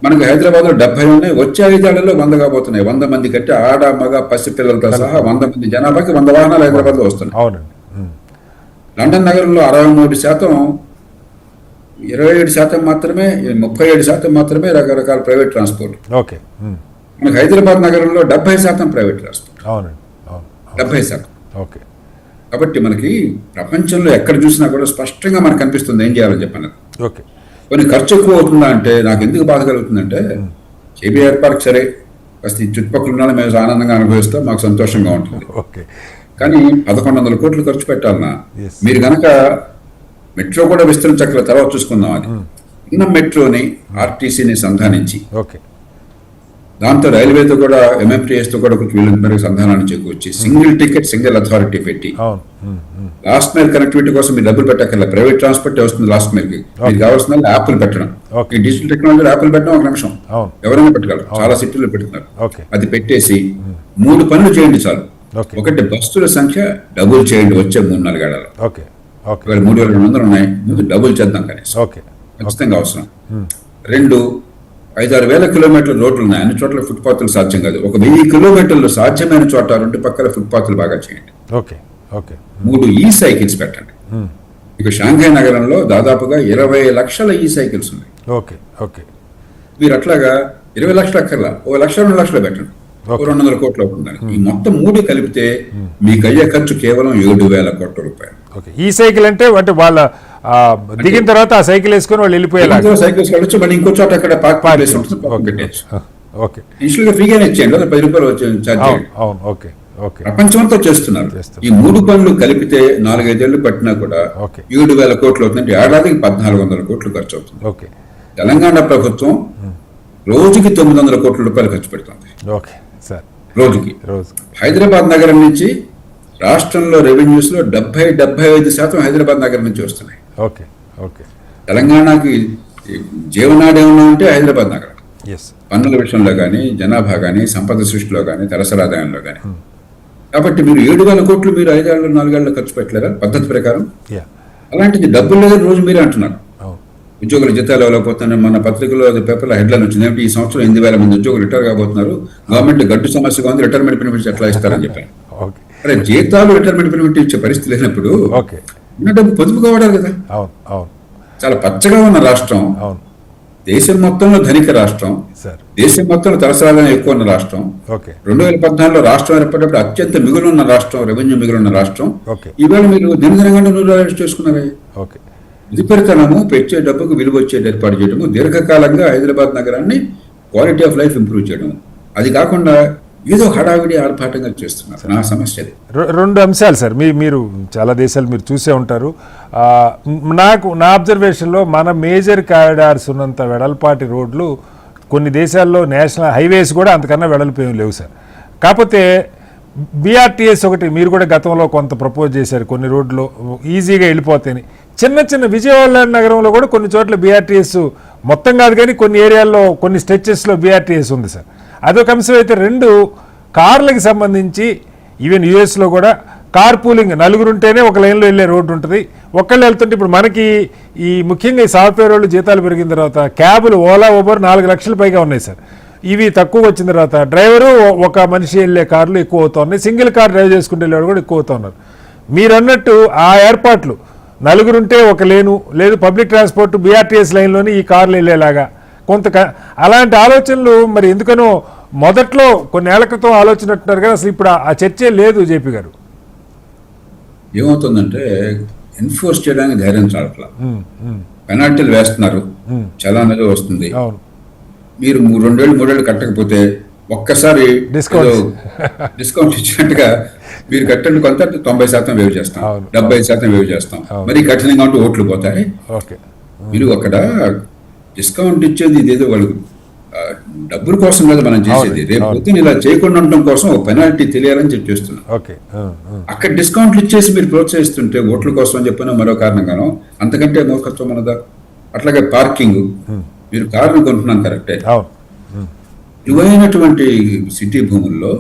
మనకు హైదరాబాద్ లో 70 ఉన్నాయి. వచ్చే 5 ఏళ్లలో 100 కాబోతున్నాయి. 100 మంది కంటే ఆడ మగ పసి పిల్లలతో సహా 100 మంది జనాభాకి 100 వాహనాలు హైదరాబాద్ లో వస్తున్నాయి. లండన్ నగరంలో 63%, 27% మాత్రమే, 37% మాత్రమే రకరకాల ప్రైవేట్ ట్రాన్స్పోర్ట్. మనకు హైదరాబాద్ నగరంలో 70% ప్రైవేట్ ట్రాన్స్పోర్ట్. 70%. కాబట్టి మనకి ప్రపంచంలో ఎక్కడ చూసినా కూడా స్పష్టంగా మనకు కనిపిస్తుంది ఏం చేయాలని చెప్పాను. కొన్ని ఖర్చు ఎక్కువ అవుతుందా అంటే నాకు ఎందుకు బాధ కలుగుతుందంటే, కేబీఆర్ పార్క్ సరే కాస్త ఈ చుట్టుపక్కల ఉన్న మేము ఆనందంగా అనుభవిస్తాం, మాకు సంతోషంగా ఉంటుంది. కానీ 1,100 కోట్లు ఖర్చు పెట్టాలన్నా మీరు కనుక మెట్రో కూడా విస్తరించక్కల తర్వాత చూసుకుందాం. అది ఉన్న మెట్రోని ఆర్టీసీని సంధానించి దాంతో రైల్వేతో కూడా ఎంఎంటీఎస్ తో కూడా వీళ్ళందరికీ సంధానాన్ని చేకూర్చి సింగిల్ టికెట్ సింగిల్ అథారిటీ పెట్టి లాస్ట్ మైల్ కనెక్టివిటీ కోసం మీరు డబ్బులు పెట్టక్కర్లే, ప్రైవేట్ ట్రాన్స్పోర్ట్ వస్తుంది లాస్ట్ మైల్ కి. మీకు కావాల్సిన యాప్లు పెట్టడం, ఈ డిజిటల్ టెక్నాలజీ యాప్లు పెట్టడం 1 నిమిషం ఎవరైనా పెట్టగలరు. చాలా సిటీలో పెడుతున్నారు. అది పెట్టేసి 3 పనులు చేయండి చాలు. ఒకటి, బస్సుల సంఖ్య డబుల్ చేయండి వచ్చే 3-4 ఏళ్లలో. 3,200 ఉన్నాయి, ముందు డబుల్ చేద్దాం కనీసం, ఖచ్చితంగా అవసరం. 2, 5-6 వేల కిలోమీటర్ల రోడ్లు ఉన్నాయి, అన్ని చోట్ల ఫుట్పాత్లు సాధ్యం కాదు. 1,000 కిలోమీటర్లు సాధ్యమైన చోట 2 పక్కల ఫుట్పాత్లు బాగా చేయండి. 3, ఈ సైకిల్స్ పెట్టండి. ఇక షాంఘై నగరంలో దాదాపుగా 20 లక్షల ఈ సైకిల్స్ ఉన్నాయి. మీరు అట్లాగా 20 లక్షలు అక్కర్లా, 1 లక్ష 2 లక్షలు పెట్టండి, 200 కోట్లు అవుతుంది. ఈ మొత్తం 3 కలిపితే మీకు అయ్యే ఖర్చు కేవలం 7,000 కోట్ల రూపాయలు. ఈ సైకిల్ అంటే వాళ్ళ దిగిన తర్వాత ఆ సైకిల్ వేసుకొని వాళ్ళు వెళ్ళిపోయేలా సైకిల్స్ వెళ్ళొచ్చు. మళ్ళీ ఇంకో చోట అక్కడ పార్క్ ప్లేస్ ఉంటుంది, పెట్టచ్చు. ఇన్స్టెంట్ గా ఫ్రీగానే ఇచ్చేయండి, 10 రూపాయలు ఛార్జ్. ప్రపంచం అంతా చేస్తున్నారు. ఈ 3 పనులు కలిపితే 4-5 ఏళ్లు పట్టినా కూడా 7,000 కోట్లు అవుతుంది. ఏడాదికి 1,400 కోట్లు ఖర్చు అవుతుంది. తెలంగాణ ప్రభుత్వం రోజుకి 900 కోట్ల రూపాయలు ఖర్చు పెడుతుంది రోజుకి. హైదరాబాద్ నగరం నుంచి రాష్ట్రంలో రెవెన్యూస్ లో 70-75% హైదరాబాద్ నగరం నుంచి వస్తున్నాయి. తెలంగాణకి జీవనాడి ఏమన్నా ఉంటే హైదరాబాద్ నగరం. పన్నుల విషయంలో కానీ, జనాభా కానీ, సంపద సృష్టిలో కానీ, తలసరి ఆదాయంలో కానీ. కాబట్టి మీరు 7,000 కోట్లు మీరు 5 ఏళ్ళు 4 ఏళ్ళు ఖర్చు పెట్టలేరా పద్ధతి ప్రకారం? అలాంటిది డబ్బులు లేదని రోజు మీరే అంటున్నారు. ఉద్యోగుల జీతాలు ఇవ్వలేకపోతున్నారు. మన పత్రికలో పేపర్లో హెడ్లైన్ వచ్చింది ఏమిటి, ఈ సంవత్సరం 8,000 మంది ఉద్యోగులు రిటైర్ కాబోతున్నారు, గవర్నమెంట్ గడ్డు సమస్యగా ఉంది, రిటైర్మెంట్ బెనిఫిట్స్ ఎట్లా ఇస్తారని చెప్పారు. అరే జీతాలు రిటైర్మెంట్ బెనిఫిట్ ఇచ్చే పరిస్థితి లేనప్పుడు ఉన్న డబ్బు పొదుపు కావడాలి కదా. చాలా పచ్చగా ఉన్న రాష్ట్రం, దేశం మొత్తంలో ధనిక రాష్ట్రం, దేశం మొత్తంలో తలసరాదాయం ఎక్కువ ఉన్న రాష్ట్రం, 2014లో రాష్ట్రం ఏర్పడినప్పుడు అత్యంత మిగులున్న రాష్ట్రం, రెవెన్యూ మిగులున్న రాష్ట్రం. ఈవేళ మీరు దినదినంగా నువ్వు చేసుకున్నారే. విధిపరితనము, పెంచే డబ్బుకు విలువ వచ్చేది ఏర్పాటు చేయడము, దీర్ఘకాలంగా హైదరాబాద్ నగరాన్ని క్వాలిటీ ఆఫ్ లైఫ్ ఇంప్రూవ్ చేయడం. అది కాకుండా ఏదో హడావిడి ఆర్భాటంగా చేస్తున్నారు. నా సమస్య అది. రెండు అంశాలు సార్, మీరు చాలా దేశాలు మీరు చూసే ఉంటారు. నా అబ్జర్వేషన్లో మన మేజర్ కారిడార్స్ ఉన్నంత వెడల్పాటి రోడ్లు కొన్ని దేశాల్లో నేషనల్ హైవేస్ కూడా అంతకన్నా వెడల్పు ఏం లేవు సార్. కాకపోతే బీఆర్టీఎస్ ఒకటి మీరు కూడా గతంలో కొంత ప్రపోజ్ చేశారు, కొన్ని రోడ్లు ఈజీగా వెళ్ళిపోతాయని. చిన్న విజయవాడ నగరంలో కూడా కొన్ని చోట్ల బీఆర్టీఎస్ మొత్తం కాదు కానీ కొన్ని ఏరియాల్లో కొన్ని స్ట్రెచెస్లో బీఆర్టీఎస్ ఉంది సార్. అదొక అంశం అయితే, రెండు కార్లకి సంబంధించి ఈవెన్ యూఎస్లో కూడా కార్ పూలింగ్, నలుగురుంటేనే ఒక లైన్లో వెళ్ళే రోడ్డు ఉంటుంది. ఒక్కళ్ళు వెళ్తుంటే ఇప్పుడు మనకి ఈ ముఖ్యంగా ఈ సాఫ్ట్వేర్ వాళ్ళు జీతాలు పెరిగిన తర్వాత క్యాబులు ఓలా ఊబర్ 4 లక్షల పైగా ఉన్నాయి సార్. ఇవి తక్కువ వచ్చిన తర్వాత డ్రైవరు ఒక మనిషి వెళ్ళే కార్లు ఎక్కువ అవుతా ఉన్నాయి, సింగిల్ కార్ డ్రైవ్ చేసుకుంటే వెళ్ళేవాడు కూడా ఎక్కువ అవుతా ఉన్నారు. మీరు అన్నట్టు ఆ ఏర్పాట్లు నలుగురుంటే ఒక లేను, లేదు పబ్లిక్ ట్రాన్స్పోర్ట్ బీఆర్టీఎస్ లైన్లోని ఈ కార్లు వెళ్ళేలాగా అలాంటి ఆలోచనలు మరి ఎందుకనో మొదట్లో కొన్నేళ్ల క్రితం ఆలోచనట్టున్నారు కదా, అసలు ఇప్పుడు ఆ చర్చే లేదు. జేపీ గారు, ఏమవుతుందంటే ఎన్ఫోర్స్ చేయడానికి ధైర్యం చాలట్లా, పెనాల్టీలు వేస్తున్నారు, చలాన్ అనేది వస్తుంది. మీరు 2 ఏళ్ళు 3 ఏళ్ళు కట్టకపోతే ఒక్కసారి డిస్కౌంట్ ఇచ్చినట్టుగా మీరు కట్టండి కొంత 90% వేవ్ చేస్తాం, 70% వేవ్ చేస్తాం, మరి కఠినంగా ఉంటే ఓట్లు పోతాయి. మీరు అక్కడ డిస్కౌంట్ ఇచ్చేది ఇదేదో వాళ్ళకు డబ్బుల కోసం కదా మనం చేసేది. రేపు పొద్దున ఇలా చేయకుండా ఉండడం కోసం ఒక పెనాల్టీ తెలియాలని చెప్పి చేస్తున్నాం. అక్కడ డిస్కౌంట్లు ఇచ్చేసి మీరు ప్రోత్సహిస్తుంటే ఓట్ల కోసం అని చెప్పినా మరో కారణంగానో, అంతకంటే మూర్ఖత్వం ఉన్నదా? అట్లాగే పార్కింగ్, మీరు కార్లు కొంటున్నాను కరెక్టే, ఇవైనటువంటి సిటీ భూముల్లో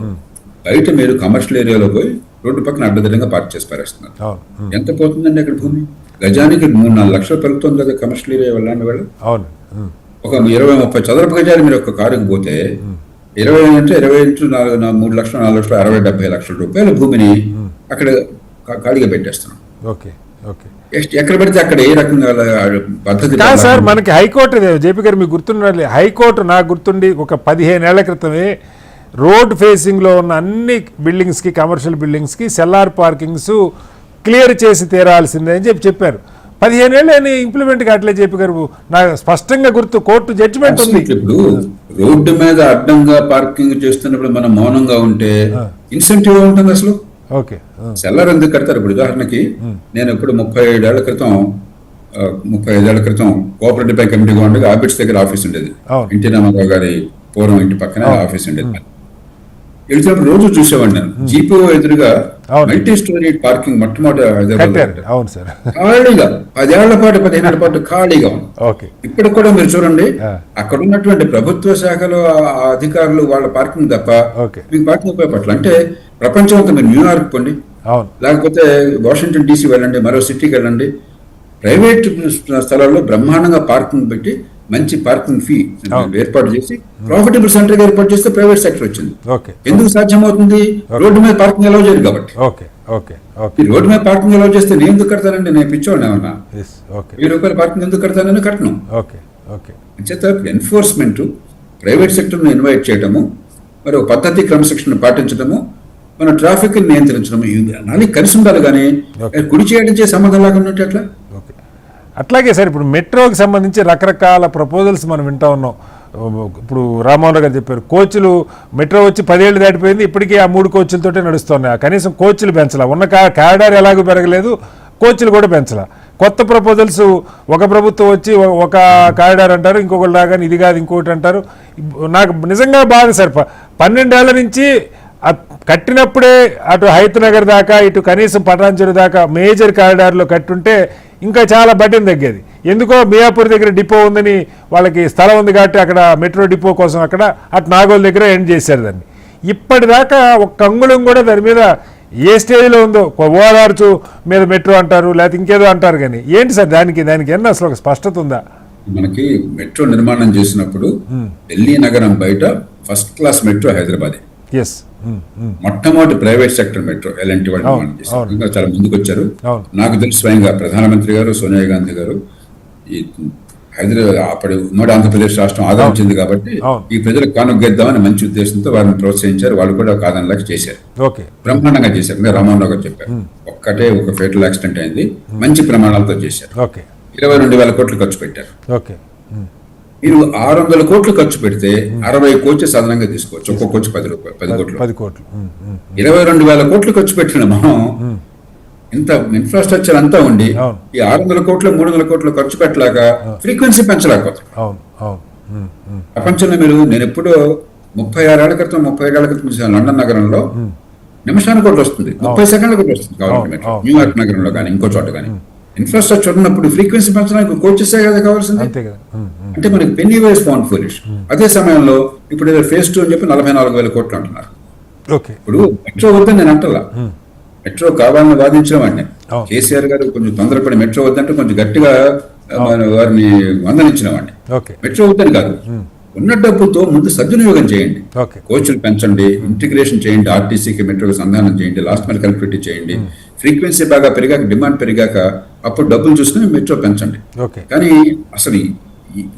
బయట మీరు కమర్షియల్ ఏరియాలో పోయి రోడ్డు పక్కన అడ్డదిడ్డంగా పార్క్ చేసి పారేస్తున్నారు. ఎంత పోతుందండి అక్కడ భూమి? గజానికి 3-4 లక్షలు పెరుగుతుంది కదా కమర్షియల్ ఏరియా వెళ్ళండి వాళ్ళు. ఒక 20-30 చదరపు గజాలు మీరు ఒక కారుకి పోతే 20 అంటే 20 ఇంటూ 3 లక్షలు 4 లక్షలు 60-70 లక్షల రూపాయల భూమిని అక్కడ ఖాళీగా పెట్టేస్తున్నాం. ఎక్కడ పెడితే అక్కడ ఏ రకంగా పద్ధతి సార్. మనకి హైకోర్టు, జేపీ గారు మీకు గుర్తున్నట్లే, హైకోర్టు నాకు గుర్తుండి ఒక 15 ఏళ్ల క్రితమే రోడ్ ఫేసింగ్లో ఉన్న అన్ని బిల్డింగ్స్కి, కమర్షియల్ బిల్డింగ్స్కి సెల్లార్ పార్కింగ్స్ క్లియర్ చేసి తీరాల్సిందే అని చెప్పారు. 15 ఏళ్ళని ఇంప్లిమెంట్ కావట్లే జేపీ గారు, నాకు స్పష్టంగా గుర్తు. కోర్టు జడ్జిమెంట్ ఉంది. ఇప్పుడు రోడ్డు మీద అడ్డంగా పార్కింగ్ చేస్తున్నప్పుడు మనం మౌనంగా ఉంటే ఇన్సెంటివ్ ఉంటుంది అసలు. సెల్లర్ ఎందుకు కడతారు? ఇప్పుడు ఉదాహరణకి నేను ఇప్పుడు 35 ఏళ్ల క్రితం కోఆపరేటివ్ బ్యాంక్ కమిటీగా ఉండగా ఆఫీస్ దగ్గర ఆఫీస్ ఉండేది. ఎన్టీ రామారావు గారి పూర్వం ఇంటి పక్కన ఆఫీస్ ఉండేది. వెళ్తున్నప్పుడు రోజు చూసేవాడిని నేను. జీపీఓ ఎదురుగా మల్టీ స్టోరీ పార్కింగ్ మొట్టమొదటి ఖాళీగా 10 ఏళ్ల పాటు 15 ఏళ్ల పాటు ఖాళీగా ఉంది. ఇప్పటికి కూడా మీరు చూడండి, అక్కడ ఉన్నటువంటి ప్రభుత్వ శాఖలో అధికారులు వాళ్ళ పార్కింగ్ తప్ప మీకు పార్కింగ్ ఉపయోగపట్ల. అంటే ప్రపంచం అంతా మీరు న్యూయార్క్ పోండి, లేకపోతే వాషింగ్టన్ డీసీ వెళ్ళండి, మరో సిటీకి వెళ్ళండి, ప్రైవేట్ స్థలాల్లో బ్రహ్మాండంగా పార్కింగ్ పెట్టి మంచి పార్కింగ్ ఫీ ఏర్పాటు చేసి ప్రాఫిటబుల్ సెంటర్ ఏర్పాటు చేస్తే ప్రైవేట్ సెక్టర్ వచ్చింది. ఎందుకు సాధ్యమవుతుంది? రోడ్డు మీద పార్కింగ్ అలౌ చేయరు కాబట్టి. రోడ్డు మీద పార్కింగ్ అలౌ చేస్తే నేను ఎందుకు కడతానండి? నేను పిచ్చోడిని ఏమన్నా? 1000 రూపాయల పార్కింగ్ ఎందుకు కడతానని కట్టను. అంచేత ఎన్ఫోర్స్మెంట్, ప్రైవేట్ సెక్టర్ను ఇన్వైట్ చేయడము, మరి ఒక పద్ధతి క్రమశిక్షణ పాటించడము, మన ట్రాఫిక్ నియంత్రించడం, అన్నీ కలిసి ఉండాలి. కానీ కుడి చేయడం సంబంధం లాగా ఉన్నట్టు అట్లా. అట్లాగే సార్, ఇప్పుడు మెట్రోకి సంబంధించి రకరకాల ప్రపోజల్స్ మనం వింటా ఉన్నాం. ఇప్పుడు రామ్మోహన్ గారు చెప్పారు, కోచ్లు మెట్రో వచ్చి 10 ఏళ్ళు దాటిపోయింది, ఇప్పటికీ ఆ 3 కోచ్లతోటే నడుస్తున్నాయి. కనీసం కోచ్లు పెంచాల, ఉన్న కారిడార్ ఎలాగో పెరగలేదు, కోచ్లు కూడా పెంచాల. కొత్త ప్రపోజల్స్, ఒక ప్రభుత్వం వచ్చి ఒక కారిడార్ అంటారు, ఇంకొకటి లాగా ఇది కాదు ఇంకొకటి అంటారు. నాకు నిజంగా బాధ సార్. 12 ఏళ్ల నుంచి కట్టినప్పుడే అటు హైత్ నగర్ దాకా, ఇటు కనీసం పటాన్చెరు దాకా మేజర్ కారిడార్లో కట్టుంటే ఇంకా చాలా బడ్డెన్ తగ్గేది. ఎందుకో మియాపూర్ దగ్గర డిపో ఉందని వాళ్ళకి స్థలం ఉంది కాబట్టి అక్కడ మెట్రో డిపో కోసం అక్కడ అటు నాగోల్ దగ్గర ఎండ్ చేశారు దాన్ని. ఇప్పటిదాకా ఒక్క అంగుళం కూడా దాని మీద ఏ స్టేజ్లో ఉందో, ఓఆర్ఆర్చు మీద మెట్రో అంటారు, లేకపోతే ఇంకేదో అంటారు. కానీ ఏంటి సార్ దానికి ఏమన్నా అసలు ఒక స్పష్టత ఉందా? మనకి మెట్రో నిర్మాణం చేసినప్పుడు ఢిల్లీ నగరం బయట ఫస్ట్ క్లాస్ మెట్రో హైదరాబాద్, మొట్టమొదటి ప్రైవేట్ సెక్టర్ మెట్రో ఎలాంటి వాళ్ళు చాలా ముందుకు వచ్చారు. నాకు తెలిసి స్వయంగా ప్రధానమంత్రి గారు, సోనియా గాంధీ గారు ఈ హైదరాబాద్ అప్పుడు ఉమ్మడి ఆంధ్రప్రదేశ్ రాష్ట్రం ఆదరించింది కాబట్టి ఈ ప్రజలకు కానుగేద్దామని మంచి ఉద్దేశంతో వారిని ప్రోత్సహించారు. వాళ్ళు కూడా కాదనలాగా చేశారు, బ్రహ్మాండంగా చేశారు. రామ్మోహన్ గారు చెప్పారు, ఒక్కటే ఒక ఫేటల్ యాక్సిడెంట్ అయింది, మంచి ప్రమాణాలతో చేశారు. 22,000 కోట్లు ఖర్చు పెట్టారు. మీరు 600 కోట్లు ఖర్చు పెడితే 60 కోచెస్ అదనంగా తీసుకోవచ్చు. ఒక్కొక్క కోచ్ 10 కోట్లు. 22,000 కోట్లు ఖర్చు పెట్టిన మనం ఇంత ఇన్ఫ్రాస్ట్రక్చర్ అంతా ఉండి ఈ 600 కోట్లు 300 కోట్లు ఖర్చు పెట్టలేక ఫ్రీక్వెన్సీ పెంచలేకపోతాం. ప్రపంచంలో నేను ఎప్పుడో 36 ఏళ్ల క్రితం చూసాను లండన్ నగరంలో నిమిషానికి ఒకటి వస్తుంది, 30 సెకండ్లకు ఒకటి వస్తుంది గవర్నమెంట్. న్యూయార్క్ నగరంలో కానీ ఇంకో చోట కానీ ఇన్ఫ్రాస్ట్రక్చర్ ఉన్నప్పుడు ఫ్రీక్వెన్సీ పెంచడానికి కోచెసే కదా కావాల్సింది. అంటే మనకి పెన్నీ వైస్ ఫౌండ్ ఫూలిష్. అదే సమయంలో ఇప్పుడు ఏదో ఫేజ్ 2 అని చెప్పి 44,000 కోట్లు అంటున్నారు. ఇప్పుడు మెట్రో వద్దని నేను అంటలా, మెట్రో కావాలని వాదించిన వాడిని. కేసీఆర్ గారు కొంచెం తొందరపడి మెట్రో వద్దంటే కొంచెం గట్టిగా వారిని వందనించిన వాడిని. మెట్రో వద్దని కాదు, ఉన్న డబ్బుతో ముందు సద్వినియోగం చేయండి. కోచ్లు పెంచండి, ఇంటిగ్రేషన్ చేయండి, ఆర్టీసీకి మెట్రోకి సంధానం చేయండి, లాస్ట్ మైల్ కనెక్టివిటీ చేయండి. ఫ్రీక్వెన్సీ బాగా పెరిగాక, డిమాండ్ పెరిగాక అప్పుడు డబ్బులు చూసుకుని మెట్రో పెంచండి. కానీ అసలు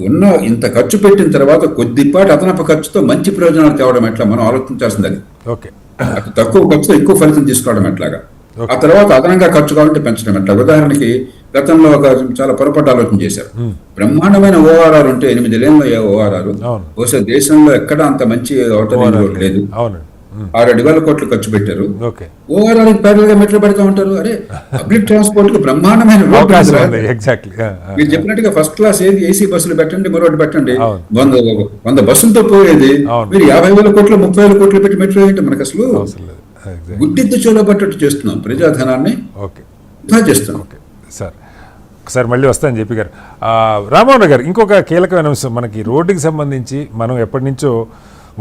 ఉన్న ఇంత ఖర్చు పెట్టిన తర్వాత కొద్దిపాటి అదనపు ఖర్చుతో మంచి ప్రయోజనాలు తేవడం ఎట్లా మనం ఆలోచించాల్సింది. అది తక్కువ ఖర్చుతో ఎక్కువ ఫలితం తీసుకోవడం ఎట్లాగా, ఆ తర్వాత అదనంగా ఖర్చు కావాలంటే పెంచడం ఎట్లా. ఉదాహరణకి గతంలో చాలా పొరపాటు ఆలోచన చేశారు. బ్రహ్మాండమైన ఓఆర్ఆర్ ఉంటే 8 లేన్ల ఓఆర్ఆర్ బహుశా దేశంలో ఎక్కడ అంత మంచి అవుటర్ రోడ్ లేదు. 6,000 కోట్లు ఖర్చు పెట్టారు. ఓఆర్ఆర్ ప్యారల్ గా మెట్రో పెడతా ఉంటారు. అరే పబ్లిక్ ట్రాన్స్పోర్ట్ కు బ్రహ్మాండమైన రోడ్. మీరు చెప్పినట్టుగా ఫస్ట్ క్లాస్ ఏసీ బస్సులు పెట్టండి, మరొకటి పెట్టండి, 100 బస్సులతో పోయేది. మీరు 50,000 కోట్లు 30,000 కోట్లు పెట్టి మెట్రో ఏంటి? మనకు అసలు గుడ్డిద్దు చోలో పట్టట్టు చేస్తున్నాం, ప్రజాధనాన్ని చేస్తున్నాం. ఒకసారి మళ్ళీ వస్తాను జేపీ గారు. రామ్మోహన్ గారు, ఇంకొక కీలకమైన అంశం మనకి రోడ్డుకి సంబంధించి మనం ఎప్పటి నుంచో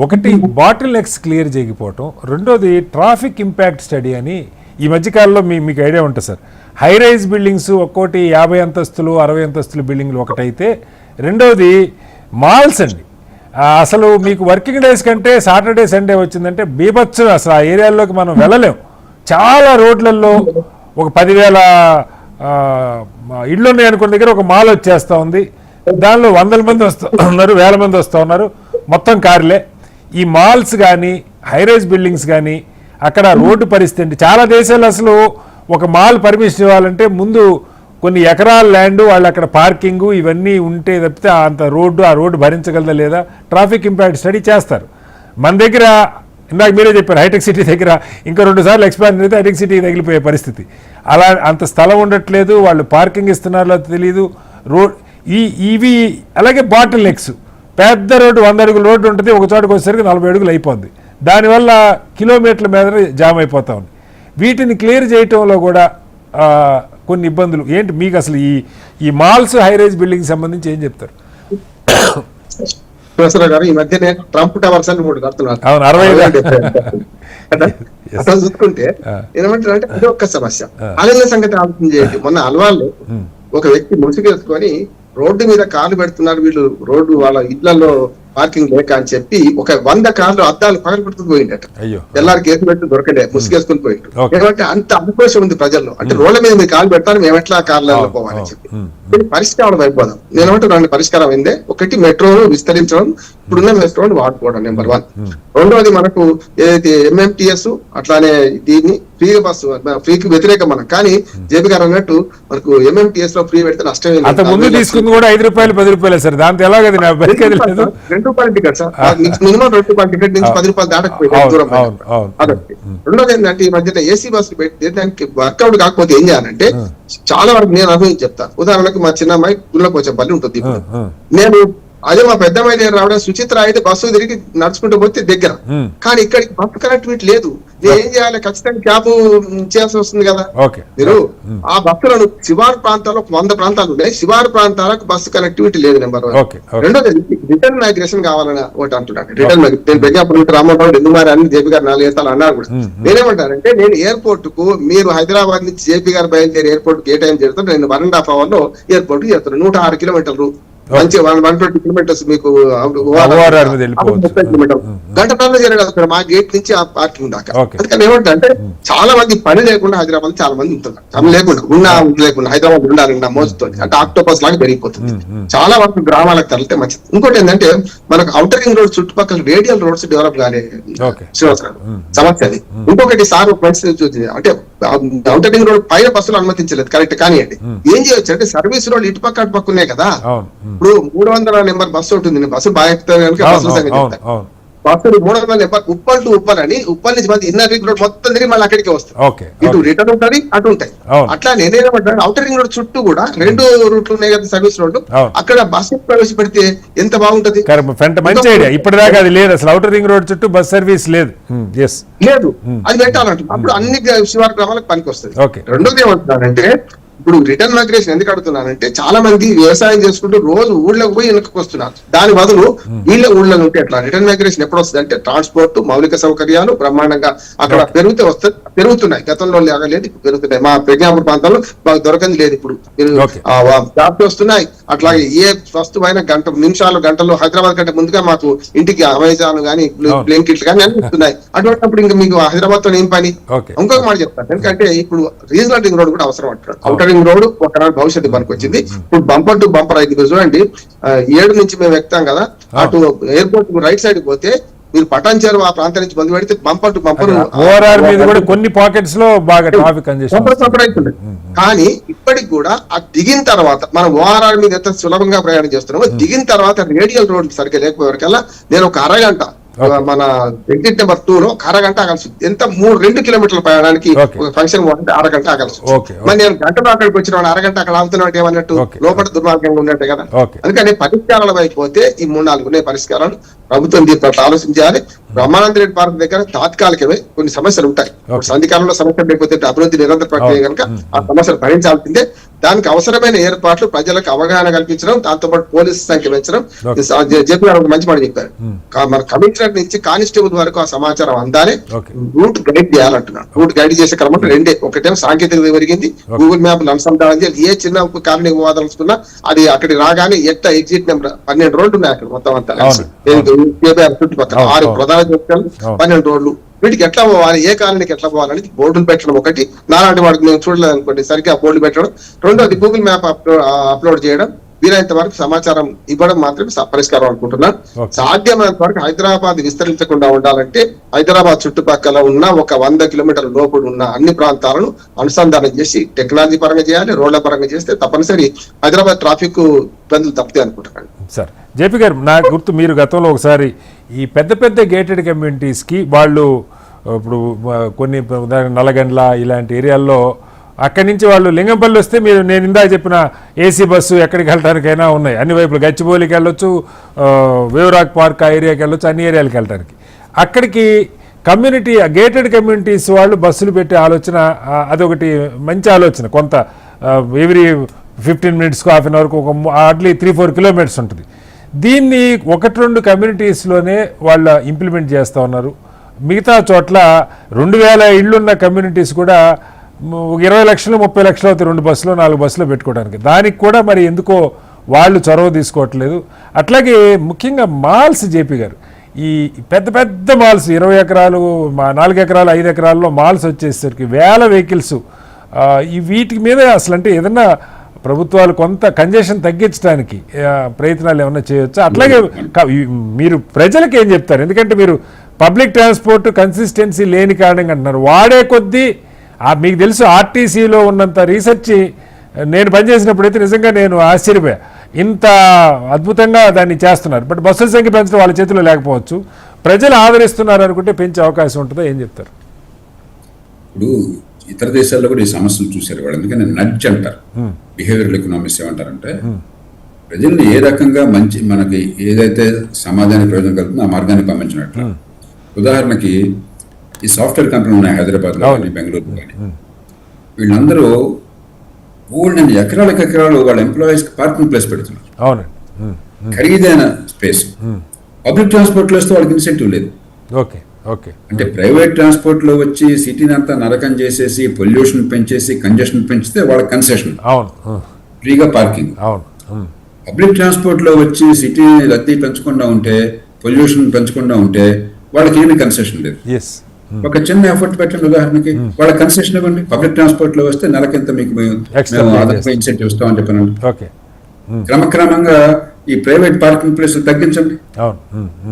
ఒకటి బాటిల్ నెక్స్ క్లియర్ చేయకపోవటం, రెండోది ట్రాఫిక్ ఇంపాక్ట్ స్టడీ అని ఈ మధ్యకాలంలో మీకు ఐడియా ఉంటుంది సార్. హై రైజ్ బిల్డింగ్స్ ఒక్కోటి 50 అంతస్తులు 60 అంతస్తులు బిల్డింగ్లు ఒకటైతే, రెండోది మాల్స్ అండి. అసలు మీకు వర్కింగ్ డేస్ కంటే సాటర్డే సండే వచ్చిందంటే బీభత్సం. అసలు ఆ ఏరియాల్లోకి మనం వెళ్ళలేం. చాలా రోడ్లలో ఒక 10,000 ఇళ్ళు ఉన్నాయి అనుకున్న దగ్గర ఒక మాల్ వచ్చేస్తూ ఉంది. దానిలో 100 మంది వస్తూ ఉన్నారు, 1000 మంది వస్తూ ఉన్నారు, మొత్తం కార్లే. ఈ మాల్స్ కానీ హైరైజ్ బిల్డింగ్స్ కానీ అక్కడ రోడ్డు పరిస్థితి చాలా దేశాలు అసలు ఒక మాల్ పర్మిషన్ ఇవ్వాలంటే ముందు కొన్ని ఎకరాల ల్యాండ్ వాళ్ళు అక్కడ పార్కింగ్ ఇవన్నీ ఉంటే తప్పితే అంత రోడ్డు ఆ రోడ్డు భరించగలదా లేదా ట్రాఫిక్ ఇంపాక్ట్ స్టడీ చేస్తారు. మన దగ్గర ఇందాక మీరే చెప్పారు హైటెక్ సిటీ దగ్గర ఇంకా 2 సార్లు ఎక్స్పాండ్ అయితే హైటెక్ సిటీకి తగిలిపోయే పరిస్థితి. అలా అంత స్థలం ఉండట్లేదు, వాళ్ళు పార్కింగ్ ఇస్తున్నారో తెలియదు. ఇవి అలాగే బాటిల్ నెక్స్, పెద్ద రోడ్డు 100 అడుగుల రోడ్డు ఉంటుంది, ఒక చోటకి వచ్చేసరికి 40 అడుగులు అయిపోద్ది. దానివల్ల కిలోమీటర్ల మీద జామ్ అయిపోతా ఉంది. వీటిని క్లియర్ చేయటంలో కూడా కొన్ని ఇబ్బందులు ఏంటి మీకు అసలు ఈ మాల్స్ హైరైజ్ బిల్డింగ్ సంబంధించి ఏం చెప్తారు? ప్రొఫెసర్ గారు, ఈ మధ్యనే ట్రంప్ టవర్స్ అని 3 కడుతున్నారు. అట్లా చూసుకుంటే ఏమంటారంటే అది ఒక్క సమస్య. అలల సంగతి ఆలోచన చేయండి. మొన్న అల్వాల్లో ఒక వ్యక్తి ముసుగేసుకొని రోడ్డు మీద కార్లు పెడుతున్నారు, వీళ్ళు రోడ్డు వాళ్ళ ఇళ్లలో పార్కింగ్ లేక అని చెప్పి ఒక 100 కార్లు అద్దాలు పగలు పెట్టుకుని పోయిండట. ఎల్లారు కేసు పెట్టి దొరకలే, ముసుగేసుకుని పోయిండు. ఏమంటే అంత అవకాశం ఉంది ప్రజల్లో. అంటే రోడ్ల మీద మీరు కాలు పెడతారు, మేము ఎట్లా కార్లలో పోవాలని చెప్పి పరిష్కారం అయిపోదాం. నేనేమంటే 2 పరిష్కారం అయిందే. ఒకటి మెట్రోను విస్తరించడం, ఇప్పుడున్న మెట్రోను వాడుకోవడం నెంబర్ 1. రెండోది మనకు ఏదైతే ఎంఎంటీఎస్ అట్లానే దీన్ని ఫ్రీ బస్సు ఫ్రీకి వ్యతిరేకం మనం. కానీ జేపీ గారు అన్నట్టు మనకు ఎంఎంటీఎస్ లో ఫ్రీ పెడితే నష్టం తీసుకుంది కూడా 5 రూపాయలు 10 రూపాయలు సార్. దాంతో ఎలాగది ₹2 టికెట్ సార్, మినిమం ₹2 టికెట్ నుంచి ₹10 దాటకపోయింది దూరం. అదొకటి. రెండోది ఏంటంటే ఈ మధ్య ఏసీ బస్సులు పెట్టి దానికి వర్కౌట్ కాకపోతే ఏం చేయాలంటే చాలా వరకు నేను అనుభవించి చెప్తాను. ఉదాహరణకు మా చిన్న అమ్మాయి గుళ్ళకి వచ్చే బల్లి ఉంటుంది. నేను అదే మా పెద్ద అమ్మాయి దగ్గర రావడం సుచిత్ర అయితే బస్సు తిరిగి నడుచుకుంటూ పోతే దగ్గర, కానీ ఇక్కడికి బస్సు కనెక్టివిటీ లేదు. నేను ఏం చేయాలి? ఖచ్చితంగా క్యాబ్ చేయాల్సి వస్తుంది కదా. మీరు ఆ బస్సులను శివారు ప్రాంతాల్లో 100 ప్రాంతాలు ఉన్నాయి, శివారు ప్రాంతాలకు బస్సు కనెక్టివిటీ లేదు నెంబర్ 1. రెండోది రిటర్న్ మైగ్రేషన్ కావాలని ఒకటి అంటున్నాను. రిటర్న్ నేను పెద్దాపురం రామోహన్ ఎందుమారి అని జేపీ గారు 4 ఏళ్ళు అన్నారు కూడా. నేనేమంటానంటే నేను ఎయిర్పోర్ట్ కు మీరు హైదరాబాద్ నుంచి జేపీ గారు బయలుదేరి ఎయిర్పోర్ట్ కి ఏ టైం చేస్తాను? నేను 1.5 hour లో ఎయిర్పోర్ట్ కి చేస్తాను. 106 కిలోమీటర్లు మంచి 120 కిలోమీటర్స్ మీకు 30 కిలోమీటర్లు గంటలో జరగదు మా గేట్ నుంచి ఆ పార్కింగ్ దాకా. అందుకని ఏమంటే చాలా మంది పని లేకుండా హైదరాబాద్ చాలా మంది ఉంటున్నారు. పని లేకుండా లేకుండా హైదరాబాద్ ఉండాలన్న మోజుతో అంటే ఆక్టోపస్ లాగా పెరిగిపోతుంది. చాలా వరకు గ్రామాలకు తరలితే మంచిది. ఇంకోటి ఏంటంటే మనకు ఔటర్ రింగ్ రోడ్ చుట్టుపక్కల రేడియల్ రోడ్స్ డెవలప్ కాలే సమస్య అది. ఇంకొకటి సార్ మంచి అంటే అవుటర్ రింగ్ రోడ్ పైన బస్సులు అనుమతించలేదు, కరెక్ట్. కానివ్వండి, ఏం చేయొచ్చు అంటే సర్వీస్ రోడ్ ఇటు పక్క అటు పక్క ఉన్నాయి కదా. ఇప్పుడు 300 నెంబర్ బస్సు ఉంటుంది, బస్సు బాగా ఎక్కుతారు కనుక బస్సుల సంగతి చెప్తారు. బస్సులు 300 నెంబర్ ఉప్పల్ టు ఉప్పల్ అని, ఉప్పల్ నుంచి మంది ఇన్నర్ రింగ్ రోడ్ మొత్తం తిరిగి మళ్ళీ అక్కడికి వస్తాయి. ఇటు రిటర్న్ ఉంటుంది, అటు ఉంటాయి. అట్లా నేనేమంటాను, అవుటర్ రింగ్ రోడ్ చుట్టూ కూడా 2 రూట్లు ఉన్నాయి కదా సర్వీస్ రోడ్డు, అక్కడ బస్సు ప్రవేశపెడితే ఎంత బాగుంటది. మంచి ఐడియా. ఇప్పటిదాకా అది లేదు అసలు, అవుటర్ రింగ్ రోడ్ చుట్టూ బస్ సర్వీస్ లేదు. లేదు, అది పెట్టాలంటున్నా. అప్పుడు అన్ని శివారు గ్రామాలకు పనికి వస్తుంది. రెండోది ఏమంటున్నానంటే, ఇప్పుడు రిటర్న్ మైగ్రేషన్ ఎందుకు అడుగుతున్నానంటే, చాలా మంది వ్యవసాయం చేసుకుంటూ రోజు ఊళ్ళకి పోయి వెనక్కి వస్తున్నారు. దాని బదులు వీళ్ళ ఊళ్ళో ఉంటే ఎట్లా రిటర్న్ మైగ్రేషన్ ఎప్పుడు వస్తుంది అంటే, ట్రాన్స్పోర్ట్ మౌలిక సౌకర్యాలు బ్రహ్మాండంగా అక్కడ పెరుగుతున్నాయి. గతంలో లేదు, ఇప్పుడు పెరుగుతున్నాయి. మా ప్రజ్ఞాపూర్ ప్రాంతంలో బాగా దొరకంది లేదు. ఇప్పుడు జాబ్స్ వస్తున్నాయి. అట్లాగే ఏ వస్తువైనా గంటల్లో హైదరాబాద్ కంటే ముందుగా మాకు ఇంటికి అమెజాన్ గానీ బ్లింకిట్ గానీ అన్ని వస్తున్నాయి. అటువంటిప్పుడు ఇంకా మీకు హైదరాబాద్ తో ఏం పని. ఇంకొక మాట చెప్తాను, ఎందుకంటే ఇప్పుడు రీజనల్ రింగ్ రోడ్ కూడా అవసరం అంటారు. అవుటర్ రింగ్ రోడ్ ఒకనాడు భవిష్యత్తు పనికి వచ్చింది. ఇప్పుడు బంపర్ టు బంపర్ అయింది. చూడండి, 7 నుంచి మేము ఎక్కుతాం కదా, అటు ఎయిర్పోర్ట్ రైట్ సైడ్ పోతే మీరు పటాన్చేరు ఆ ప్రాంతం నుంచి మొదలు పెడితే బంపర్ టు బంపర్ కొన్ని పాకెట్స్ లో బాగా ట్రాఫిక్ అవుతుంది. కానీ ఇప్పటికి కూడా ఆ దిగిన తర్వాత మనం ఓఆర్ఆర్ మీద ఎంత సులభంగా ప్రయాణం చేస్తున్నామో, దిగిన తర్వాత రేడియల్ రోడ్ సరిగ్గా లేకపోయేవరకల్లా నేను ఒక అరగంట మన ఎగ్జిట్ నెంబర్ 2 లో అరగంట ఆగాల్సి, ఎంత 2 కిలోమీటర్ల ప్రయాణానికి ఫంక్షన్ పోతే అరగంట ఆగాల్సి. మరి నేను గంటలో అక్కడికి వచ్చిన అరగంట అక్కడ ఆగుతున్నట్టు ఏమన్నట్టు, లోపల దుర్మార్గంగా ఉన్నట్టే కదా. అందుకని పరిష్కారాల వైపు పోతే ఈ 3-4 ఉన్నాయి పరిష్కారాలు. ప్రభుత్వం దీంట్లో ఆలోచించాలి. బ్రహ్మానంద రెడ్డి పార్క్ దగ్గర తాత్కాలికమే కొన్ని సమస్యలు ఉంటాయి. సంధికాలంలో సమస్యలు లేకపోతే అభివృద్ధి నిరంతర ప్రక్రియ కనుక ఆ సమస్యలు భరించాల్సిందే. దానికి అవసరమైన ఏర్పాట్లు, ప్రజలకు అవగాహన కల్పించడం, దాంతోపాటు పోలీసు సంఖ్య పెంచడం. జేపీ గారు ఒక మంచి మాట చెప్పారు, మన కమిషనర్ నుంచి కానిస్టేబుల్ వరకు ఆ సమాచారం అందాలి. రూట్ గైడ్ చేయాలంటున్నాను. రూట్ గైడ్ చేసే క్రమంలో 2 ఒకటేమో సాంకేతికత పెరిగింది, గూగుల్ మ్యాప్ అనుసంధానం చేయాలి. ఏ చిన్న కాలనీ పోవాదలుచుకున్నా అది అక్కడికి రాగానే ఎట్లా ఎగ్జిట్ నెంబర్ 12 రోడ్లు ఉన్నాయి అక్కడ మొత్తం అంతా చుట్టుపక్కల 6 ప్రధాన చౌకలు 12 రోడ్లు. వీటికి ఎట్లా పోవాలి, ఏ కాలనీకి ఎట్లా పోవాలని బోర్డులు పెట్టడం ఒకటి. నాలాంటి వాడికి మేము చూడలేదు అనుకోండి, సరిగ్గా బోర్డులు పెట్టడం. రెండోది గూగుల్ మ్యాప్ అప్లోడ్ చేయడం. వీలైనంత వరకు సమాచారం ఇవ్వడం మాత్రమే పరిష్కారం అనుకుంటున్నాను. సాధ్యమైనంత వరకు హైదరాబాద్ విస్తరించకుండా ఉండాలంటే హైదరాబాద్ చుట్టుపక్కల ఉన్న ఒక 100 కిలోమీటర్ల లోపల ఉన్న అన్ని ప్రాంతాలను అనుసంధానం చేసి టెక్నాలజీ పరంగా చేయాలి, రోడ్ల పరంగా చేస్తే తప్పనిసరి హైదరాబాద్ ట్రాఫిక్ ఇబ్బందులు తప్పుతాయి అనుకుంటున్నాను. సార్ జేపీ గారు, నాకు గుర్తు మీరు గతంలో ఒకసారి ఈ పెద్ద పెద్ద గేటెడ్ కమ్యూనిటీస్కి వాళ్ళు ఇప్పుడు కొన్ని నల్లగండ్ల ఇలాంటి ఏరియాల్లో అక్కడి నుంచి వాళ్ళు లింగంపల్లి వస్తే మీరు నేను ఇందాక చెప్పిన ఏసీ బస్సు ఎక్కడికి వెళ్ళడానికైనా ఉన్నాయి. అన్ని వైపులు గచ్చిబౌలికి వెళ్ళొచ్చు, వేవ్రాక్ పార్క్ ఆ ఏరియాకి వెళ్ళొచ్చు, అన్ని ఏరియాలకు వెళ్ళడానికి. అక్కడికి కమ్యూనిటీ గేటెడ్ కమ్యూనిటీస్ వాళ్ళు బస్సులు పెట్టే ఆలోచన అదొకటి మంచి ఆలోచన. కొంత ఎవ్రీ 15 మినిట్స్కు హాఫ్ అన్ అవర్కు ఒక హార్డ్లీ 3-4 కిలోమీటర్స్ ఉంటుంది. దీన్ని 1-2 కమ్యూనిటీస్లోనే వాళ్ళు ఇంప్లిమెంట్ చేస్తూ ఉన్నారు. మిగతా చోట్ల 2000 ఇళ్లున్న కమ్యూనిటీస్ కూడా 20 లక్షలు 30 లక్షలు అవుతాయి 2 బస్సులు 4 బస్సులు పెట్టుకోవడానికి. దానికి కూడా మరి ఎందుకో వాళ్ళు చొరవ తీసుకోవట్లేదు. అట్లాగే ముఖ్యంగా మాల్స్, జేపీ గారు, ఈ పెద్ద పెద్ద మాల్స్ 20 ఎకరాలు 4 ఎకరాలు 5 ఎకరాల్లో మాల్స్ వచ్చేసరికి వేల వెహికల్స్, ఈ వీటి మీద అసలు అంటే ఏదన్నా ప్రభుత్వాలు కొంత కంజెషన్ తగ్గించడానికి ప్రయత్నాలు ఏమైనా చేయొచ్చా? అట్లాగే మీరు ప్రజలకు ఏం చెప్తారు? ఎందుకంటే మీరు పబ్లిక్ ట్రాన్స్పోర్ట్ కన్సిస్టెన్సీ లేని కారణంగా అంటున్నారు. వాడే కొద్దీ మీకు తెలుసు ఆర్టీసీలో ఉన్నంత రీసెర్చ్ నేను పనిచేసినప్పుడైతే నిజంగా నేను ఆశ్చర్యపోయా, ఇంత అద్భుతంగా దాన్ని చేస్తున్నారు. బట్ బస్సుల సంఖ్య పెంచడం వాళ్ళ చేతిలో లేకపోవచ్చు. ప్రజలు ఆదరిస్తున్నారు అనుకుంటే పెంచే అవకాశం ఉంటుందో ఏం చెప్తారు? ఇప్పుడు ఇతర దేశాల్లో కూడా ఈ సమస్యలు చూశారు వాళ్ళు. అందుకని నడ్జ్ అంటారు, బిహేవియరల్ ఎకనామిక్స్ ఏమంటారంటే ప్రజల్ని ఏ రకంగా మంచి మనకి ఏదైతే సమాజానికి ప్రయోజనం కలుగుతుందో ఆ మార్గాన్ని పంపించినట్లు. ఉదాహరణకి ఈ సాఫ్ట్వేర్ కంపెనీలు ఉన్నాయి హైదరాబాద్లో కానీ బెంగళూరులో కానీ, వీళ్ళందరూ ఊళ్ళని ఎకరాలు వాళ్ళ ఎంప్లాయీస్ పార్కింగ్ ప్లేస్ పెడుతున్నారు, ఖరీదైన స్పేస్. పబ్లిక్ ట్రాన్స్పోర్ట్లో వస్తే వాళ్ళకి ఇన్సెంటివ్ లేదు. అంటే ప్రైవేట్ ట్రాన్స్పోర్ట్ లో వచ్చి సిటీని అంతా నరకం చేసేసి పొల్యూషన్ పెంచేసి కంజెషన్ పెంచితే వాళ్ళకి కన్సెషన్, ఫ్రీగా పార్కింగ్. పబ్లిక్ ట్రాన్స్పోర్ట్ లో వచ్చి సిటీని రద్దీ పెంచకుండా ఉంటే, పొల్యూషన్ పెంచకుండా ఉంటే వాళ్ళకి ఏమి కన్సెషన్ లేదు. ఒక చిన్న ఎఫర్ట్ పెట్టండి, ఉదాహరణకి వాళ్ళ కన్సెషన్ ఇవ్వండి. పబ్లిక్ ట్రాన్స్పోర్ట్ లో వస్తే నెలకింత మీకు ఇన్సెంటివ్ ఇస్తామని చెప్పనండి. క్రమక్రమంగా ఈ ప్రైవేట్ పార్కింగ్ ప్లేస్ తగ్గించండి.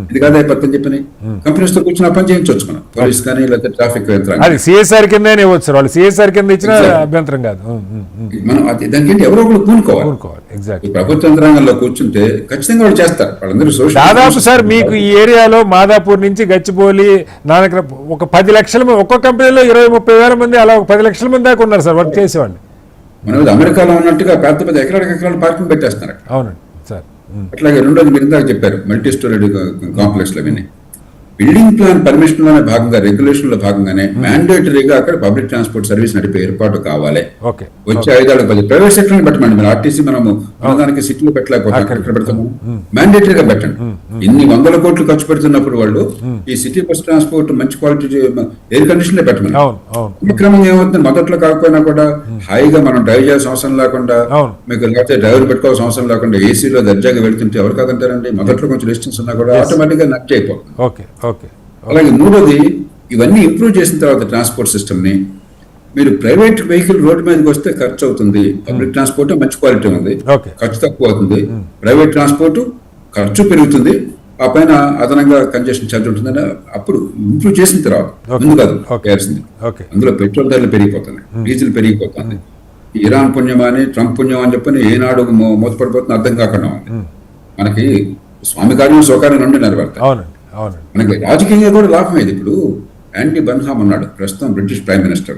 ఇది కాదా పక్కన చెప్పని కంపెనీస్ తో కూర్చొని పని చేయించవచ్చు మనం, పోలీస్ కానీ లేకపోతే ట్రాఫిక్ అది సిఎస్ఆర్ కింద ఇవ్వచ్చు, వాళ్ళు సిఎస్ఆర్ కింద ఇచ్చిన అభ్యంతరం కాదు. మనం దానికి ఎవరో ఒకరు పూనుకోవాలి. ప్రభుత్వ యంత్రాంగంలో కూర్చుంటే ఖచ్చితంగా వాళ్ళు చేస్తారు. వాళ్ళందరూ దాదాపు సార్ మీకు ఈ ఏరియాలో మాదాపూర్ నుంచి గచ్చిబౌలి నానక ఒక 10 లక్షల మంది, ఒక్క కంపెనీలో 20-30 వేల మంది, అలా 10 లక్షల మంది దాకా ఉన్నారు సార్ వర్క్ చేసేవాళ్ళు. మనం అమెరికాలో ఉన్నట్టుగా పెద్ద పెద్ద ఎకరాలు పార్కింగ్ పెట్టేస్తున్నారు. అవునండి సార్. అట్లాగే రెండోది మీరు ఇందాక చెప్పారు మల్టీ స్టోరీ కాంప్లెక్స్ లో అవన్నీ బిల్డింగ్ ప్లాన్ పర్మిషన్ లోనే భాగంగా, రెగ్యులేషన్ లో భాగంగానే మ్యాండేటరీగా అక్కడ పబ్లిక్ ట్రాన్స్పోర్ట్ సర్వీస్ నడిపే ఏర్పాటు కావాలి. వచ్చే 5 ప్రైవేట్ సెక్టర్ పెట్టమండి. మీరు ఆర్టీసీ మనము దానికి సిటీలో పెట్టలేకపోతే అక్కడ పెడతాము, మ్యాండేటరీగా పెట్టండి. ఇన్ని 100 కోట్లు ఖర్చు పెడుతున్నప్పుడు వాళ్ళు ఈ సిటీ బస్ ట్రాన్స్పోర్ట్ మంచి క్వాలిటీ ఎయిర్ కండిషన్ లో పెట్టమని. ఈ క్రమంగా ఏమవుతుంది, మొదట్లో కాకపోయినా కూడా హాయిగా మనం డ్రైవ్ చేయాల్సిన అవసరం లేకుండా, మీకు లేకపోతే డ్రైవర్ పెట్టుకోవాల్సిన అవసరం లేకుండా ఏసీలో దర్జాగా వెళ్తుంటే ఎవరు కాదంటారండి. మొదట్లో కొంచెం డిస్టెన్స్ ఉన్నా కూడా ఆటోమేటిక్ గా నట్ అయిపోతుంది. అలాగే మూడోది, ఇవన్నీ ఇంప్రూవ్ చేసిన తర్వాత ట్రాన్స్పోర్ట్ సిస్టమ్ ని మీరు ప్రైవేట్ వెహికల్ రోడ్డు మీదకి వస్తే ఖర్చు అవుతుంది, పబ్లిక్ ట్రాన్స్పోర్ట్ మంచి క్వాలిటీ ఉంది, ఖర్చు తక్కువ అవుతుంది. ప్రైవేట్ ట్రాన్స్పోర్ట్ ఖర్చు పెరుగుతుంది, ఆ పైన అదనంగా కంజెషన్ ఛార్జ్ ఉంటుందని అప్పుడు ఇంప్రూవ్ చేసిన తర్వాత ముందు కాదు చేయాల్సింది. అందులో పెట్రోల్ ధరలు పెరిగిపోతుంది, డీజిల్ పెరిగిపోతుంది. ఇరాన్ పుణ్యమా అని, ట్రంప్ పుణ్యం అని చెప్పని ఏనాడు మూతపడిపోతుంది అర్థం కాకుండా ఉంది. మనకి స్వామి కార్యం స్వకార్యం నుండి నెరవేరుతాయి. మనకి రాజకీయంగా కూడా లాభం ఇది. ఇప్పుడు యాంటీ బన్హామ్ ఉన్నాడు ప్రస్తుతం బ్రిటిష్ ప్రైమ్ మినిస్టర్.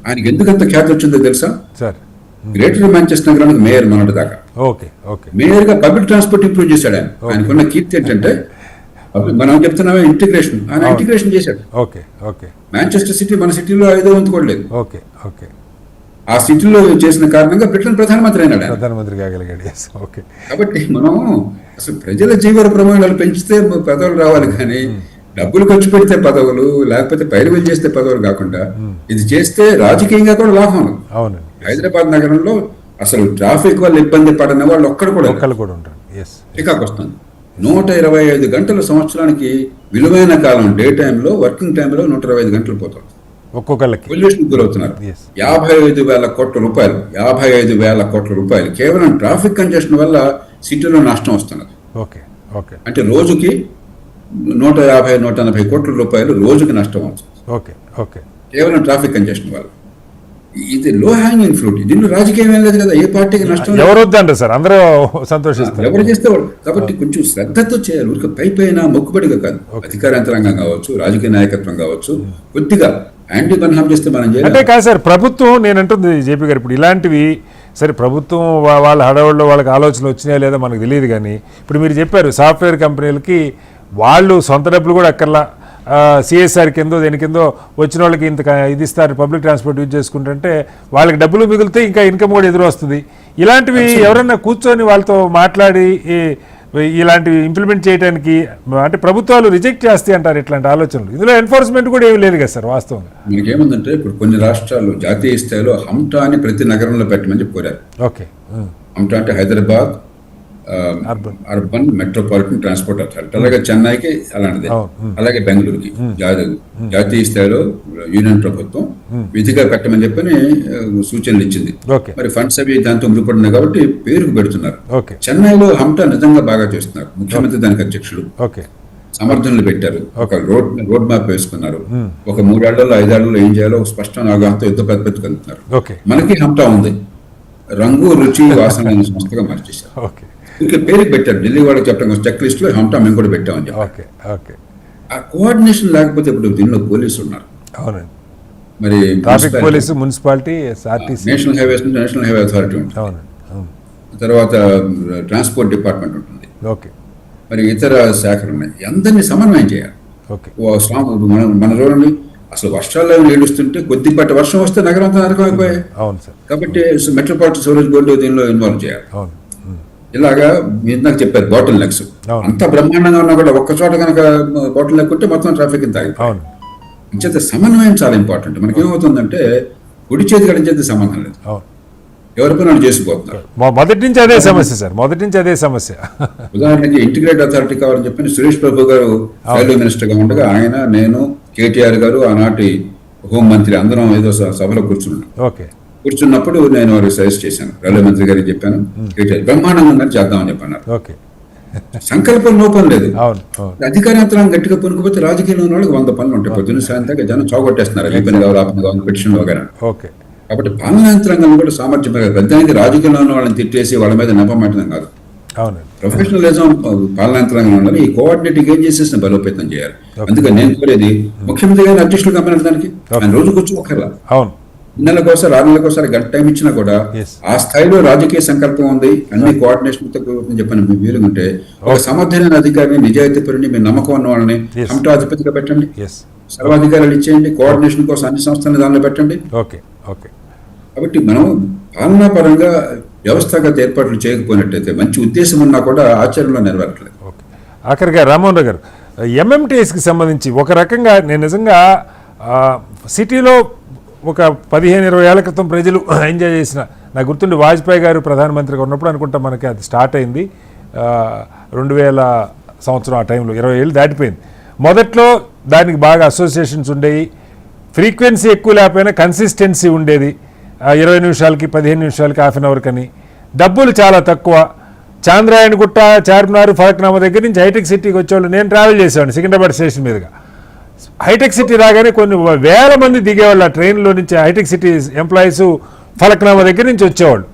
ఆయనకి ఎందుకంత ఖ్యాతి వచ్చిందో తెలుసా? గ్రేటర్ మాంచెస్టర్ నగరానికి మేయర్ మొన్నటి దాకా. మేయర్ గా పబ్లిక్ ట్రాన్స్పోర్ట్ ఇంప్రూవ్ చేశాడు ఆయన. ఆయనకున్న కీర్తి ఏంటంటే మనం చెప్తున్నామే ఇంటిగ్రేషన్, ఆయన ఇంటిగ్రేషన్ చేశాడు. మాంచెస్టర్ సిటీ మన సిటీలో 5వ వంతు కూడా లేదు. ఆ సిటీలో చేసిన కారణంగా బ్రిటన్ ప్రధానమంత్రి అయినాడు. కాబట్టి మనం అసలు ప్రజల జీవన ప్రమాణాలు పెంచితే పదవులు రావాలి, కానీ డబ్బులు ఖర్చు పెడితే పదవులు, లేకపోతే పైరువేలు చేస్తే పదవులు కాకుండా ఇది చేస్తే రాజకీయంగా కూడా లాభం. హైదరాబాద్ నగరంలో అసలు ట్రాఫిక్ వల్ల ఇబ్బంది పడిన వాళ్ళు ఒక్కడు కూడా చికాకు వస్తుంది. 125 గంటల సంవత్సరానికి విలువైన కాలం డే టైంలో, వర్కింగ్ టైంలో 125 గంటలు పోతుంది. ఒక్కొక్కరికి పొల్యూషన్ గురవుతున్నారు. 55,000 కోట్ల రూపాయలు, 55,000 కోట్ల రూపాయలు కేవలం ట్రాఫిక్ కంజెషన్ వల్ల సిటీలో నష్టం వస్తున్నది. అంటే రోజుకి 150-180 కోట్ల రూపాయలు రోజుకి నష్టం అవుతుంది కేవలం ట్రాఫిక్ కంజెషన్ వల్ల. ఇది లో హ్యాంగింగ్ ఫ్రూట్. దీనిలో రాజకీయం ఏం లేదు కదా, ఏ పార్టీకి నష్టం ఎవరు వద్దంటారు సార్, అందరూ సంతోషిస్తారు. ఎవరు చేస్తే వాళ్ళు. కాబట్టి కొంచెం శ్రద్ధతో చేయాలి. ఊరికి పైన మొక్కుబడిగా కాదు. అధికార యంత్రాంగం కావచ్చు, రాజకీయ నాయకత్వం కావచ్చు, కొద్దిగా యాంటీ బన్హామ్ చేస్తే మనం చేయాలి. అంటే కాదు సార్, ప్రభుత్వం నేను అంటుంది జేపీ గారు, ఇప్పుడు ఇలాంటివి సరే ప్రభుత్వం వాళ్ళ హడావుల్లో వాళ్ళకి ఆలోచనలు వచ్చినాయా లేదా మనకు తెలియదు, కానీ ఇప్పుడు మీరు చెప్పారు సాఫ్ట్వేర్ కంపెనీలకి వాళ్ళు సొంత డబ్బులు కూడా అక్కర్లా, సిఎస్ఆర్ కిందో దేని కిందో వచ్చిన వాళ్ళకి ఇంత ఇది ఇస్తారు, పబ్లిక్ ట్రాన్స్పోర్ట్ యూజ్ చేసుకుంటుంటే వాళ్ళకి డబ్బులు మిగిలితే ఇంకా ఇన్కమ్ కూడా ఎదురు వస్తుంది. ఇలాంటివి ఎవరన్నా కూర్చొని వాళ్ళతో మాట్లాడి ఇలాంటివి ఇంప్లిమెంట్ చేయడానికి, అంటే ప్రభుత్వాలు రిజెక్ట్ చేస్తాయి అంటారు ఇట్లాంటి ఆలోచనలు. ఇందులో ఎన్ఫోర్స్మెంట్ కూడా ఏమి లేదు కదా సార్ వాస్తవంగా. మనకేముందంటే ఇప్పుడు కొన్ని రాష్ట్రాల్లో జాతీయ స్థాయిలో హమ్టా అని ప్రతి నగరంలో పెట్టమని చెప్పి కోరారు. హమ్టా అంటే Hyderabad urban metropolitan transport authority. అలాగే చెన్నైకి అలాంటిది, అలాగే బెంగళూరుకి జాతీయ స్థాయిలో యూనియన్ ప్రభుత్వం విధిగా పెట్టమని చెప్పని సూచనలు ఇచ్చింది. మరి ఫండ్స్ అవి దాంతో ముడిపడినాయి కాబట్టి పేరుకు పెడుతున్నారు. చెన్నైలో హమ్టా నిజంగా బాగా చేస్తున్నారు. ముఖ్యమంత్రి దానికి అధ్యక్షుడు సమర్థనలు పెట్టారు. ఒక రోడ్ మ్యాప్ వేసుకున్నారు. ఒక 3 ఏళ్లలో 5 ఏళ్లలో ఏం చేయాలో స్పష్టమైన అవగాహనతో యుద్ధ పెద్దపెట్టుకెళ్తున్నారు. మనకి హమ్టా ఉంది, రంగు రుచి వాసన సంస్థగా మార్చేశారు. ఇంకా పేరుకి పెట్టారు. ఢిల్లీ వాళ్ళకి చెప్పడం చెక్ లిస్ట్ లో హమ్టా మేము కూడా పెట్టామని చెప్పి. ఆ కోఆర్డినేషన్ లేకపోతే ఇప్పుడు దీనిలో పోలీసులు ఉన్నారు, మరి traffic police, municipality, national highways national highway authority ఉంటుంది, తర్వాత ట్రాన్స్పోర్ట్ డిపార్ట్మెంట్ ఉంటుంది, మరి ఇతర శాఖలు ఉన్నాయి. అందరినీ సమన్వయం చేయాలి. మన చూడండి, అసలు వర్షాల్లో ఏడుస్తుంటే కొద్దిపాటి వర్షం వస్తే నగరం అంతా నరకం అయిపోయాయి. కాబట్టి మెట్రోపాలిటన్ సివరేజ్ బోర్డు దీనిలో ఇన్వాల్వ్ చేయాలి. ఇలాగా మీరు నాకు చెప్పారు బాటిల్ నెక్స్ అంత బ్రహ్మాండంగా ఉన్నా కూడా ఒక్క చోట కనుక బాటిల్ నెక్ ఉంటే మొత్తం ట్రాఫిక్ ఇంత ఆగిపోయింది. అంచేత సమన్వయం చాలా ఇంపార్టెంట్. మనకి ఏమవుతుందంటే కుడి చేతి గడించేది సంబంధం లేదు, ఎవరి పని చేసిపోతున్నారు. మొదటి నుంచి అదే సమస్య సార్, మొదటి నుంచి అదే సమస్య. ఉదాహరణకి ఇంటిగ్రేట్ అథారిటీ కావాలని చెప్పి సురేష్ ప్రభు గారు రైల్వే మినిస్టర్ గా ఉండగా ఆయన, నేను, కేటీఆర్ గారు, ఆనాటి హోంమంత్రి అందరం ఏదో సభలో కూర్చున్నాం. కూర్చున్నప్పుడు నేను వారికి సజెస్ట్ చేశాను, రైల్వే మంత్రి గారికి చెప్పాను, బ్రహ్మాండంగా ఉందని చేద్దామని చెప్పన్నారు. ఓకే, సంకల్పం లోపం లేదు. అవును అవును, అధికార యంత్రాంగం గట్టిగా పనుకోపోతే రాజకీయంలో ఉన్న వాళ్ళకి 100 పనులు ఉంటాయి. పొద్దున్న సాయంత్రం జనం చౌగొట్టేస్తున్నారు, ఈ పని కావాలి, ఆ పని కావాలి, పిటిషన్ వగేరా. ఓకే. కాబట్టి పాలనా యంత్రాంగం కూడా సామర్థ్యం పెద్దానికి రాజకీయంలో ఉన్న వాళ్ళని తిట్టేసి వాళ్ళ మీద నెపమాటం కాదు. అవును, ప్రొఫెషనలిజం పాలనా యంత్రాంగం ఉండాలి. ఈ కోఆర్డినేటింగ్ ఏం చేసేసిన బలోపేతం చేయాలి. అందుకని నేను కోరేది ముఖ్యమంత్రి గారిని అధ్యక్షులు కంపెనీ దానికి ఆయన రోజుకు వచ్చి ఒకలా అవును, నెలకోసారి 6 నెలలకోసారి గంట టైం ఇచ్చినా కూడా ఆ స్థాయిలో రాజకీయ సంకల్పం ఉంది, అన్ని కోఆర్డినేషన్ చెప్పని వీలుగా ఉంటే ఒక సమర్థమైన అధికారిని, నిజాయితీ పరుని, మీ నమ్మకం ఉన్న వాళ్ళని అధిపతిగా పెట్టండి, సర్వాధికారాలు ఇచ్చేయండి, కోఆర్డినేషన్ కోసం అన్ని సంస్థలను దానిలో పెట్టండి. Okay okay. కాబట్టి మనం పాలనా పరంగా వ్యవస్థాగత ఏర్పాట్లు చేయకపోయినట్టయితే మంచి ఉద్దేశం ఉన్నా కూడా ఆచరణలో నెరవేరట్లేదు. ఓకే. ఆఖరిగా రామ్మోహన్ రావు గారు, ఎంఎంటీఎస్కి సంబంధించి ఒక రకంగా నేను నిజంగా సిటీలో ఒక 15-20 ఏళ్ల క్రితం ప్రజలు ఎంజాయ్ చేసిన, నాకు గుర్తుండి వాజ్పేయి గారు ప్రధానమంత్రిగా ఉన్నప్పుడు అనుకుంటా మనకి అది స్టార్ట్ అయింది 2000 సంవత్సరం. ఆ టైంలో 20 ఏళ్ళు దాటిపోయింది. మొదట్లో దానికి బాగా అసోసియేషన్స్ ఉండేవి, ఫ్రీక్వెన్సీ ఎక్కువ లేకపోయినా కన్సిస్టెన్సీ ఉండేది. 20 నిమిషాలకి 15 నిమిషాలకి హాఫ్ అన్ అవర్కి అని. డబ్బులు చాలా తక్కువ. చాంద్రాయణగుట్ట, చార్మినార్, ఫలక్నామా దగ్గర నుంచి హైటెక్ సిటీకి వచ్చేవాళ్ళు. నేను ట్రావెల్ చేసేవాడిని సికింద్రాబాద్ స్టేషన్ మీదుగా. హైటెక్ సిటీ రాగానే కొన్ని వేల మంది దిగేవాళ్ళు ఆ ట్రైన్లో నుంచి. హైటెక్ సిటీ ఎంప్లాయీస్ ఫలక్నామా దగ్గర నుంచి వచ్చేవాళ్ళు.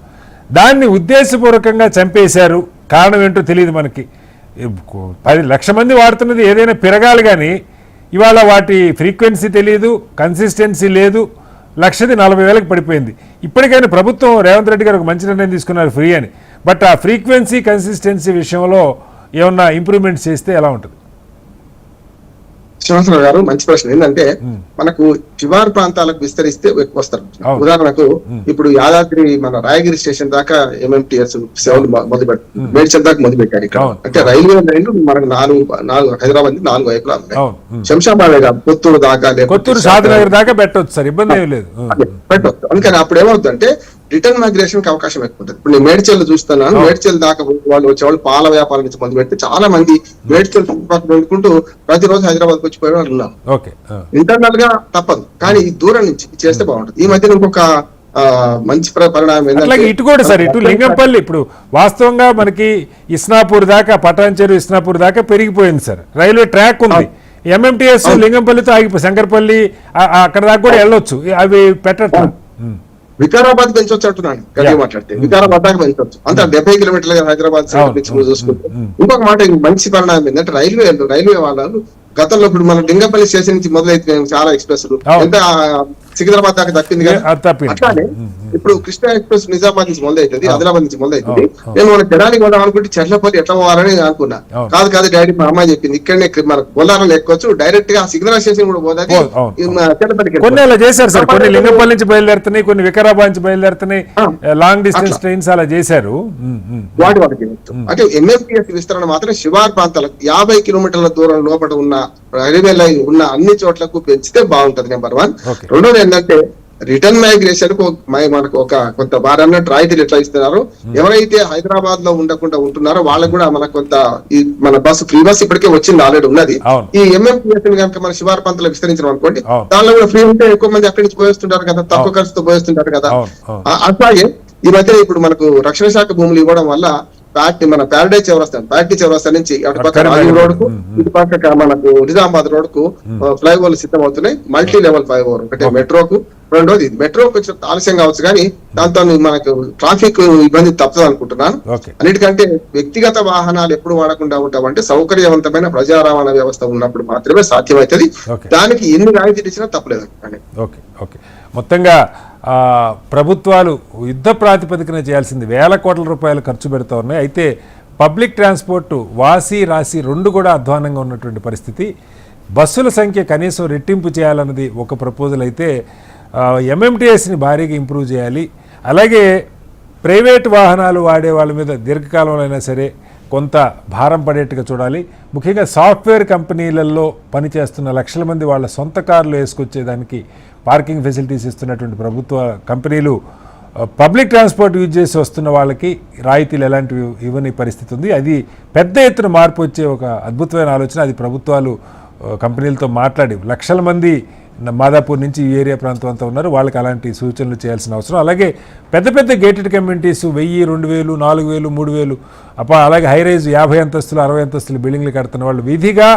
దాన్ని ఉద్దేశపూర్వకంగా చంపేశారు. కారణం ఏంటో తెలియదు మనకి. 10 లక్షల మంది వాడుతున్నది ఏదైనా పెరగాలి, కానీ ఇవాళ వాటి ఫ్రీక్వెన్సీ తెలియదు, కన్సిస్టెన్సీ లేదు. 1,40,000కి పడిపోయింది. ఇప్పటికైనా ప్రభుత్వం రేవంత్ రెడ్డి గారు ఒక మంచి నిర్ణయం తీసుకున్నారు, ఫ్రీ అని. బట్ ఆ ఫ్రీక్వెన్సీ కన్సిస్టెన్సీ విషయంలో ఏమన్నా ఇంప్రూవ్మెంట్స్ చేస్తే ఎలా ఉంటుంది? శ్రీనివాసరావు గారు, మంచి ప్రశ్న. ఏంటంటే మనకు శివారు ప్రాంతాలకు విస్తరిస్తే ఎక్కువ వస్తారు. ఉదాహరణకు ఇప్పుడు యాదాద్రి మన రాయగిరి స్టేషన్ దాకా ఎంఎంటీఎస్ సేవలు మొదలు పెట్టారు, మేడ్చల్ దాకా మొదలు పెట్టారు. ఇక్కడ అంటే రైల్వే లైన్లు మనకు 4 హైదరాబాద్ 4 వైపులా ఉన్నాయి. శంషాబాద్ కొత్తూరు దాకా, కొత్తూరు షాద్నగర్ దాకా పెట్టవచ్చు సార్, ఇబ్బంది ఏం లేదు, పెట్టవచ్చు. అందుకని అప్పుడు ఏమవుతుందంటే రిటర్న్ మైగ్రేషన్ కి అవకాశం ఎక్కువ ఉంటుంది. ఇప్పుడు నేను మేడ్చల్ చూస్తున్నాను, మేడ్చల్ దాకా వాళ్ళు వచ్చేవాళ్ళు పాల వ్యాపారం నుంచి మొదలు పెడితే చాలా మంది మేడ్చల్ చుట్టుపక్కల వండుకుంటూ ప్రతిరోజు హైదరాబాద్ వచ్చి పోయే వాళ్ళు ఉన్నారు. ఇంటర్నల్ గా తప్పదు, కానీ ఈ దూరం నుంచి చేస్తే బాగుంటుంది. ఈ మధ్య ఇంకొక మంచి పరిణామం ఏంటంటే ఇటు కూడా సార్, ఇటు లింగంపల్లి ఇప్పుడు వాస్తవంగా మనకి ఇస్నాపూర్ దాకా, పటాన్చెరు ఇస్నాపూర్ దాకా పెరిగిపోయింది సార్. రైల్వే ట్రాక్ ఉంది. ఎంఎంటీఎస్ లింగంపల్లితో ఆగిపోయి శంకర్పల్లి అక్కడ దాకా కూడా వెళ్ళొచ్చు. అవి పెట్టట్లా. వికారాబాద్ పెంచొచ్చు అంటున్నాను గట్టిగా మాట్లాడితే. వికారాబాద్ దాకా పెంచొచ్చు. అంత 70 కిలోమీటర్లుగా హైదరాబాద్ చూసుకుంటే. ఇంకొక మాట, మంచి పరిణామం ఏంటంటే రైల్వే వాళ్ళు గతంలో ఇప్పుడు మన లింగంపల్లి స్టేషన్ నుంచి మొదలైతే చాలా ఎక్స్ప్రెస్ ఎంత సికింద్రాబాద్ దాకా తప్పింది కదా. అట్లానే ఇప్పుడు కృష్ణా ఎక్స్ప్రెస్ నిజామాబాద్ నుంచి మొదలవుతుంది, ఆదిలాబాద్ నుంచి మొదలవుతుంది. నేను మన జనానికి పోదాం అనుకుంటే చెట్లపల్లి ఎట్లా పోవాలని అనుకున్నా. కాదు డాడీ, మా అమ్మాయి చెప్పింది ఇక్కడనే మన బొల్లారంలో ఎక్కొచ్చు, డైరెక్ట్ గా సికింద్రాబాద్ స్టేషన్ కూడా పోతుంది. కొన్ని అలా చేశారు సార్, కొన్ని లింగంపల్లి నుంచి బయలుదేరుతున్నాయి, కొన్ని వికారాబాద్ నుంచి బయలుదేరుతున్నాయి, లాంగ్ డిస్టెన్స్ ట్రైన్స్ అలా చేశారు. వాటికి అంటే ఎంఎంటీఎస్ విస్తరణ మాత్రం శివారు ప్రాంతాలకు 50 కిలోమీటర్ల దూరం లోపల ఉన్న రైల్వే లైన్ ఉన్న అన్ని చోట్లకు పెంచితే బాగుంటది. నెంబర్ 1. రెండోది ఏంటంటే రిటర్న్ మైగ్రేషన్ కు మనకు ఒక కొంత వారన్న రాయితీలు ఎట్లా ఇస్తున్నారు. ఎవరైతే హైదరాబాద్ లో ఉండకుండా ఉంటున్నారో వాళ్ళకు కూడా మనకు కొంత మన బస్సు ఫ్రీ బస్ ఇప్పటికే వచ్చింది, ఆల్రెడీ ఉన్నది. ఈ ఎంఎంటీఎస్ కనుక మన శివారు ప్రాంతాలకు విస్తరించడం అనుకోండి, దానిలో కూడా ఫ్రీ ఉంటే ఎక్కువ మంది అక్కడి నుంచి పోయేస్తుంటారు కదా, తక్కువ ఖర్చుతో పోయేస్తుంటారు కదా. అట్లాగే ఈ మధ్య ఇప్పుడు మనకు రక్షణ శాఖ భూములు ఇవ్వడం వల్ల మన ప్యారడైజ్ చౌరస్తా నుంచి అటుపక్క రాజీవ్ రోడ్ కు, ఇటుపక్క మనకు నిజామాబాద్ రోడ్ కు ఫ్లైఓవర్లు సిద్ధం అవుతున్నాయి. మల్టీ లెవెల్ ఫ్లైఓవర్ ఒకటి మెట్రోకు, రెండోది మెట్రోకు కొంచెం ఆలస్యం కావచ్చు, కానీ దాంతో మనకు ట్రాఫిక్ ఇబ్బంది తప్పదు అనుకుంటున్నాను. అన్నిటికంటే వ్యక్తిగత వాహనాలు ఎప్పుడు వాడకుండా ఉంటామంటే సౌకర్యవంతమైన ప్రజా రవాణా వ్యవస్థ ఉన్నప్పుడు మాత్రమే సాధ్యమవుతుంది. దానికి ఎన్ని రాయితీలు ఇచ్చినా తప్పలేదు. మొత్తంగా ప్రభుత్వాలు యుద్ధ ప్రాతిపదికన చేయాల్సింది వేల కోట్ల రూపాయలు ఖర్చు పెడుతూ ఉన్నాయి. అయితే పబ్లిక్ ట్రాన్స్పోర్టు వాసి రాసి 2 కూడా అధ్వానంగా ఉన్నటువంటి పరిస్థితి. బస్సుల సంఖ్య కనీసం రెట్టింపు చేయాలన్నది ఒక ప్రపోజల్ అయితే, ఎంఎంటీఎస్ని భారీగా ఇంప్రూవ్ చేయాలి. అలాగే ప్రైవేట్ వాహనాలు వాడే వాళ్ళ మీద దీర్ఘకాలంలో అయినా సరే కొంత భారం పడేట్టుగా చూడాలి. ముఖ్యంగా సాఫ్ట్వేర్ కంపెనీలలో పనిచేస్తున్న లక్షల మంది వాళ్ళ సొంత కార్లు వేసుకొచ్చేదానికి పార్కింగ్ ఫెసిలిటీస్ ఇస్తున్నటువంటి ప్రభుత్వ కంపెనీలు పబ్లిక్ ట్రాన్స్పోర్ట్ యూజ్ చేసి వస్తున్న వాళ్ళకి రాయితీలు ఎలాంటివి ఇవ్వని పరిస్థితి ఉంది. అది పెద్ద ఎత్తున మార్పు వచ్చే ఒక అద్భుతమైన ఆలోచన. అది ప్రభుత్వాలు కంపెనీలతో మాట్లాడి లక్షల మంది మాదాపూర్ నుంచి ఈ ఏరియా ప్రాంతం అంతా ఉన్నారు, వాళ్ళకి అలాంటి సూచనలు చేయాల్సిన అవసరం. అలాగే పెద్ద పెద్ద గేటెడ్ కమ్యూనిటీస్ 1000, 2000, 4000, 3000 అలాగే హై రైజ్ 50 అంతస్తులు 60 అంతస్తులు బిల్డింగ్లు కడుతున్న వాళ్ళు విధిగా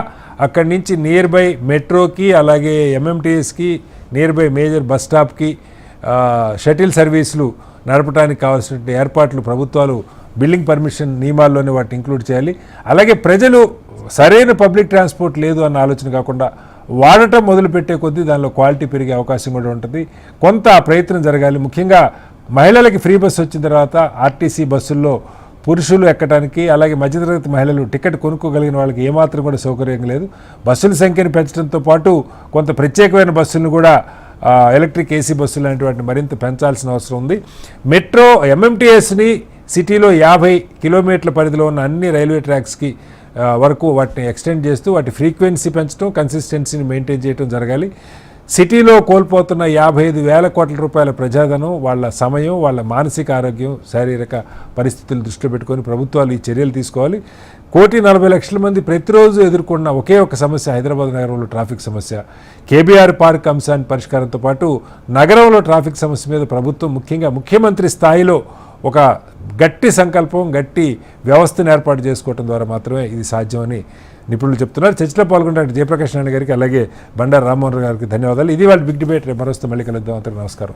అక్కడి నుంచి నియర్ బై మెట్రోకి అలాగే ఎంఎంటీఎస్కి నియర్ బై మేజర్ బస్ స్టాప్కి షటిల్ సర్వీసులు నడపడానికి కావాల్సిన ఏర్పాట్లు ప్రభుత్వాలు బిల్డింగ్ పర్మిషన్ నియమాల్లోనే వాటిని ఇంక్లూడ్ చేయాలి. అలాగే ప్రజలు సరైన పబ్లిక్ ట్రాన్స్పోర్ట్ లేదు అన్న ఆలోచన కాకుండా వాడటం మొదలుపెట్టే కొద్దీ దానిలో క్వాలిటీ పెరిగే అవకాశం కూడా ఉంటుంది. కొంత ప్రయత్నం జరగాలి. ముఖ్యంగా మహిళలకి ఫ్రీ బస్సు వచ్చిన తర్వాత ఆర్టీసీ బస్సుల్లో పురుషులు ఎక్కడానికి అలాగే మధ్యతరగతి మహిళలు టికెట్ కొనుక్కోగలిగిన వాళ్ళకి ఏమాత్రం కూడా సౌకర్యం లేదు. బస్సుల సంఖ్యను పెంచడంతో పాటు కొంత ప్రత్యేకమైన బస్సులను కూడా ఎలక్ట్రిక్ ఏసీ బస్సులు లాంటి వాటిని మరింత పెంచాల్సిన అవసరం ఉంది. మెట్రో ఎంఎంటీఎస్ని సిటీలో 50 కిలోమీటర్ల పరిధిలో ఉన్న అన్ని రైల్వే ట్రాక్స్కి వరకు వాటిని ఎక్స్టెండ్ చేస్తూ వాటి ఫ్రీక్వెన్సీ పెంచడం, కన్సిస్టెన్సీని మెయింటైన్ చేయడం జరగాలి. సిటీలో కోల్పోతున్న 55,000 కోట్ల రూపాయల ప్రజాధనం, వాళ్ళ సమయం, వాళ్ళ మానసిక ఆరోగ్యం, శారీరక పరిస్థితులు దృష్టిలో పెట్టుకొని ప్రభుత్వాలు ఈ చర్యలు తీసుకోవాలి. 1,40,00,000 మంది ప్రతిరోజు ఎదుర్కొన్న ఒకే ఒక సమస్య హైదరాబాద్ నగరంలో ట్రాఫిక్ సమస్య. కేబీఆర్ పార్క్ అంశాన్ని పరిష్కారంతో పాటు నగరంలో ట్రాఫిక్ సమస్య మీద ప్రభుత్వం ముఖ్యంగా ముఖ్యమంత్రి స్థాయిలో ఒక గట్టి సంకల్పం, గట్టి వ్యవస్థను ఏర్పాటు చేసుకోవడం ద్వారా మాత్రమే ఇది సాధ్యమని నిపుణులు చెప్తున్నారు. చర్చలో పాల్గొన్న జయప్రకాష్ నాయుడు గారికి అలాగే బండారు రామ్మోహన్ గారికి ధన్యవాదాలు. ఇది వాళ్ళ బిగ్ డిబేట్. మరోస్తే మళ్ళీ కలుద్దాం. అందరికీ నమస్కారం.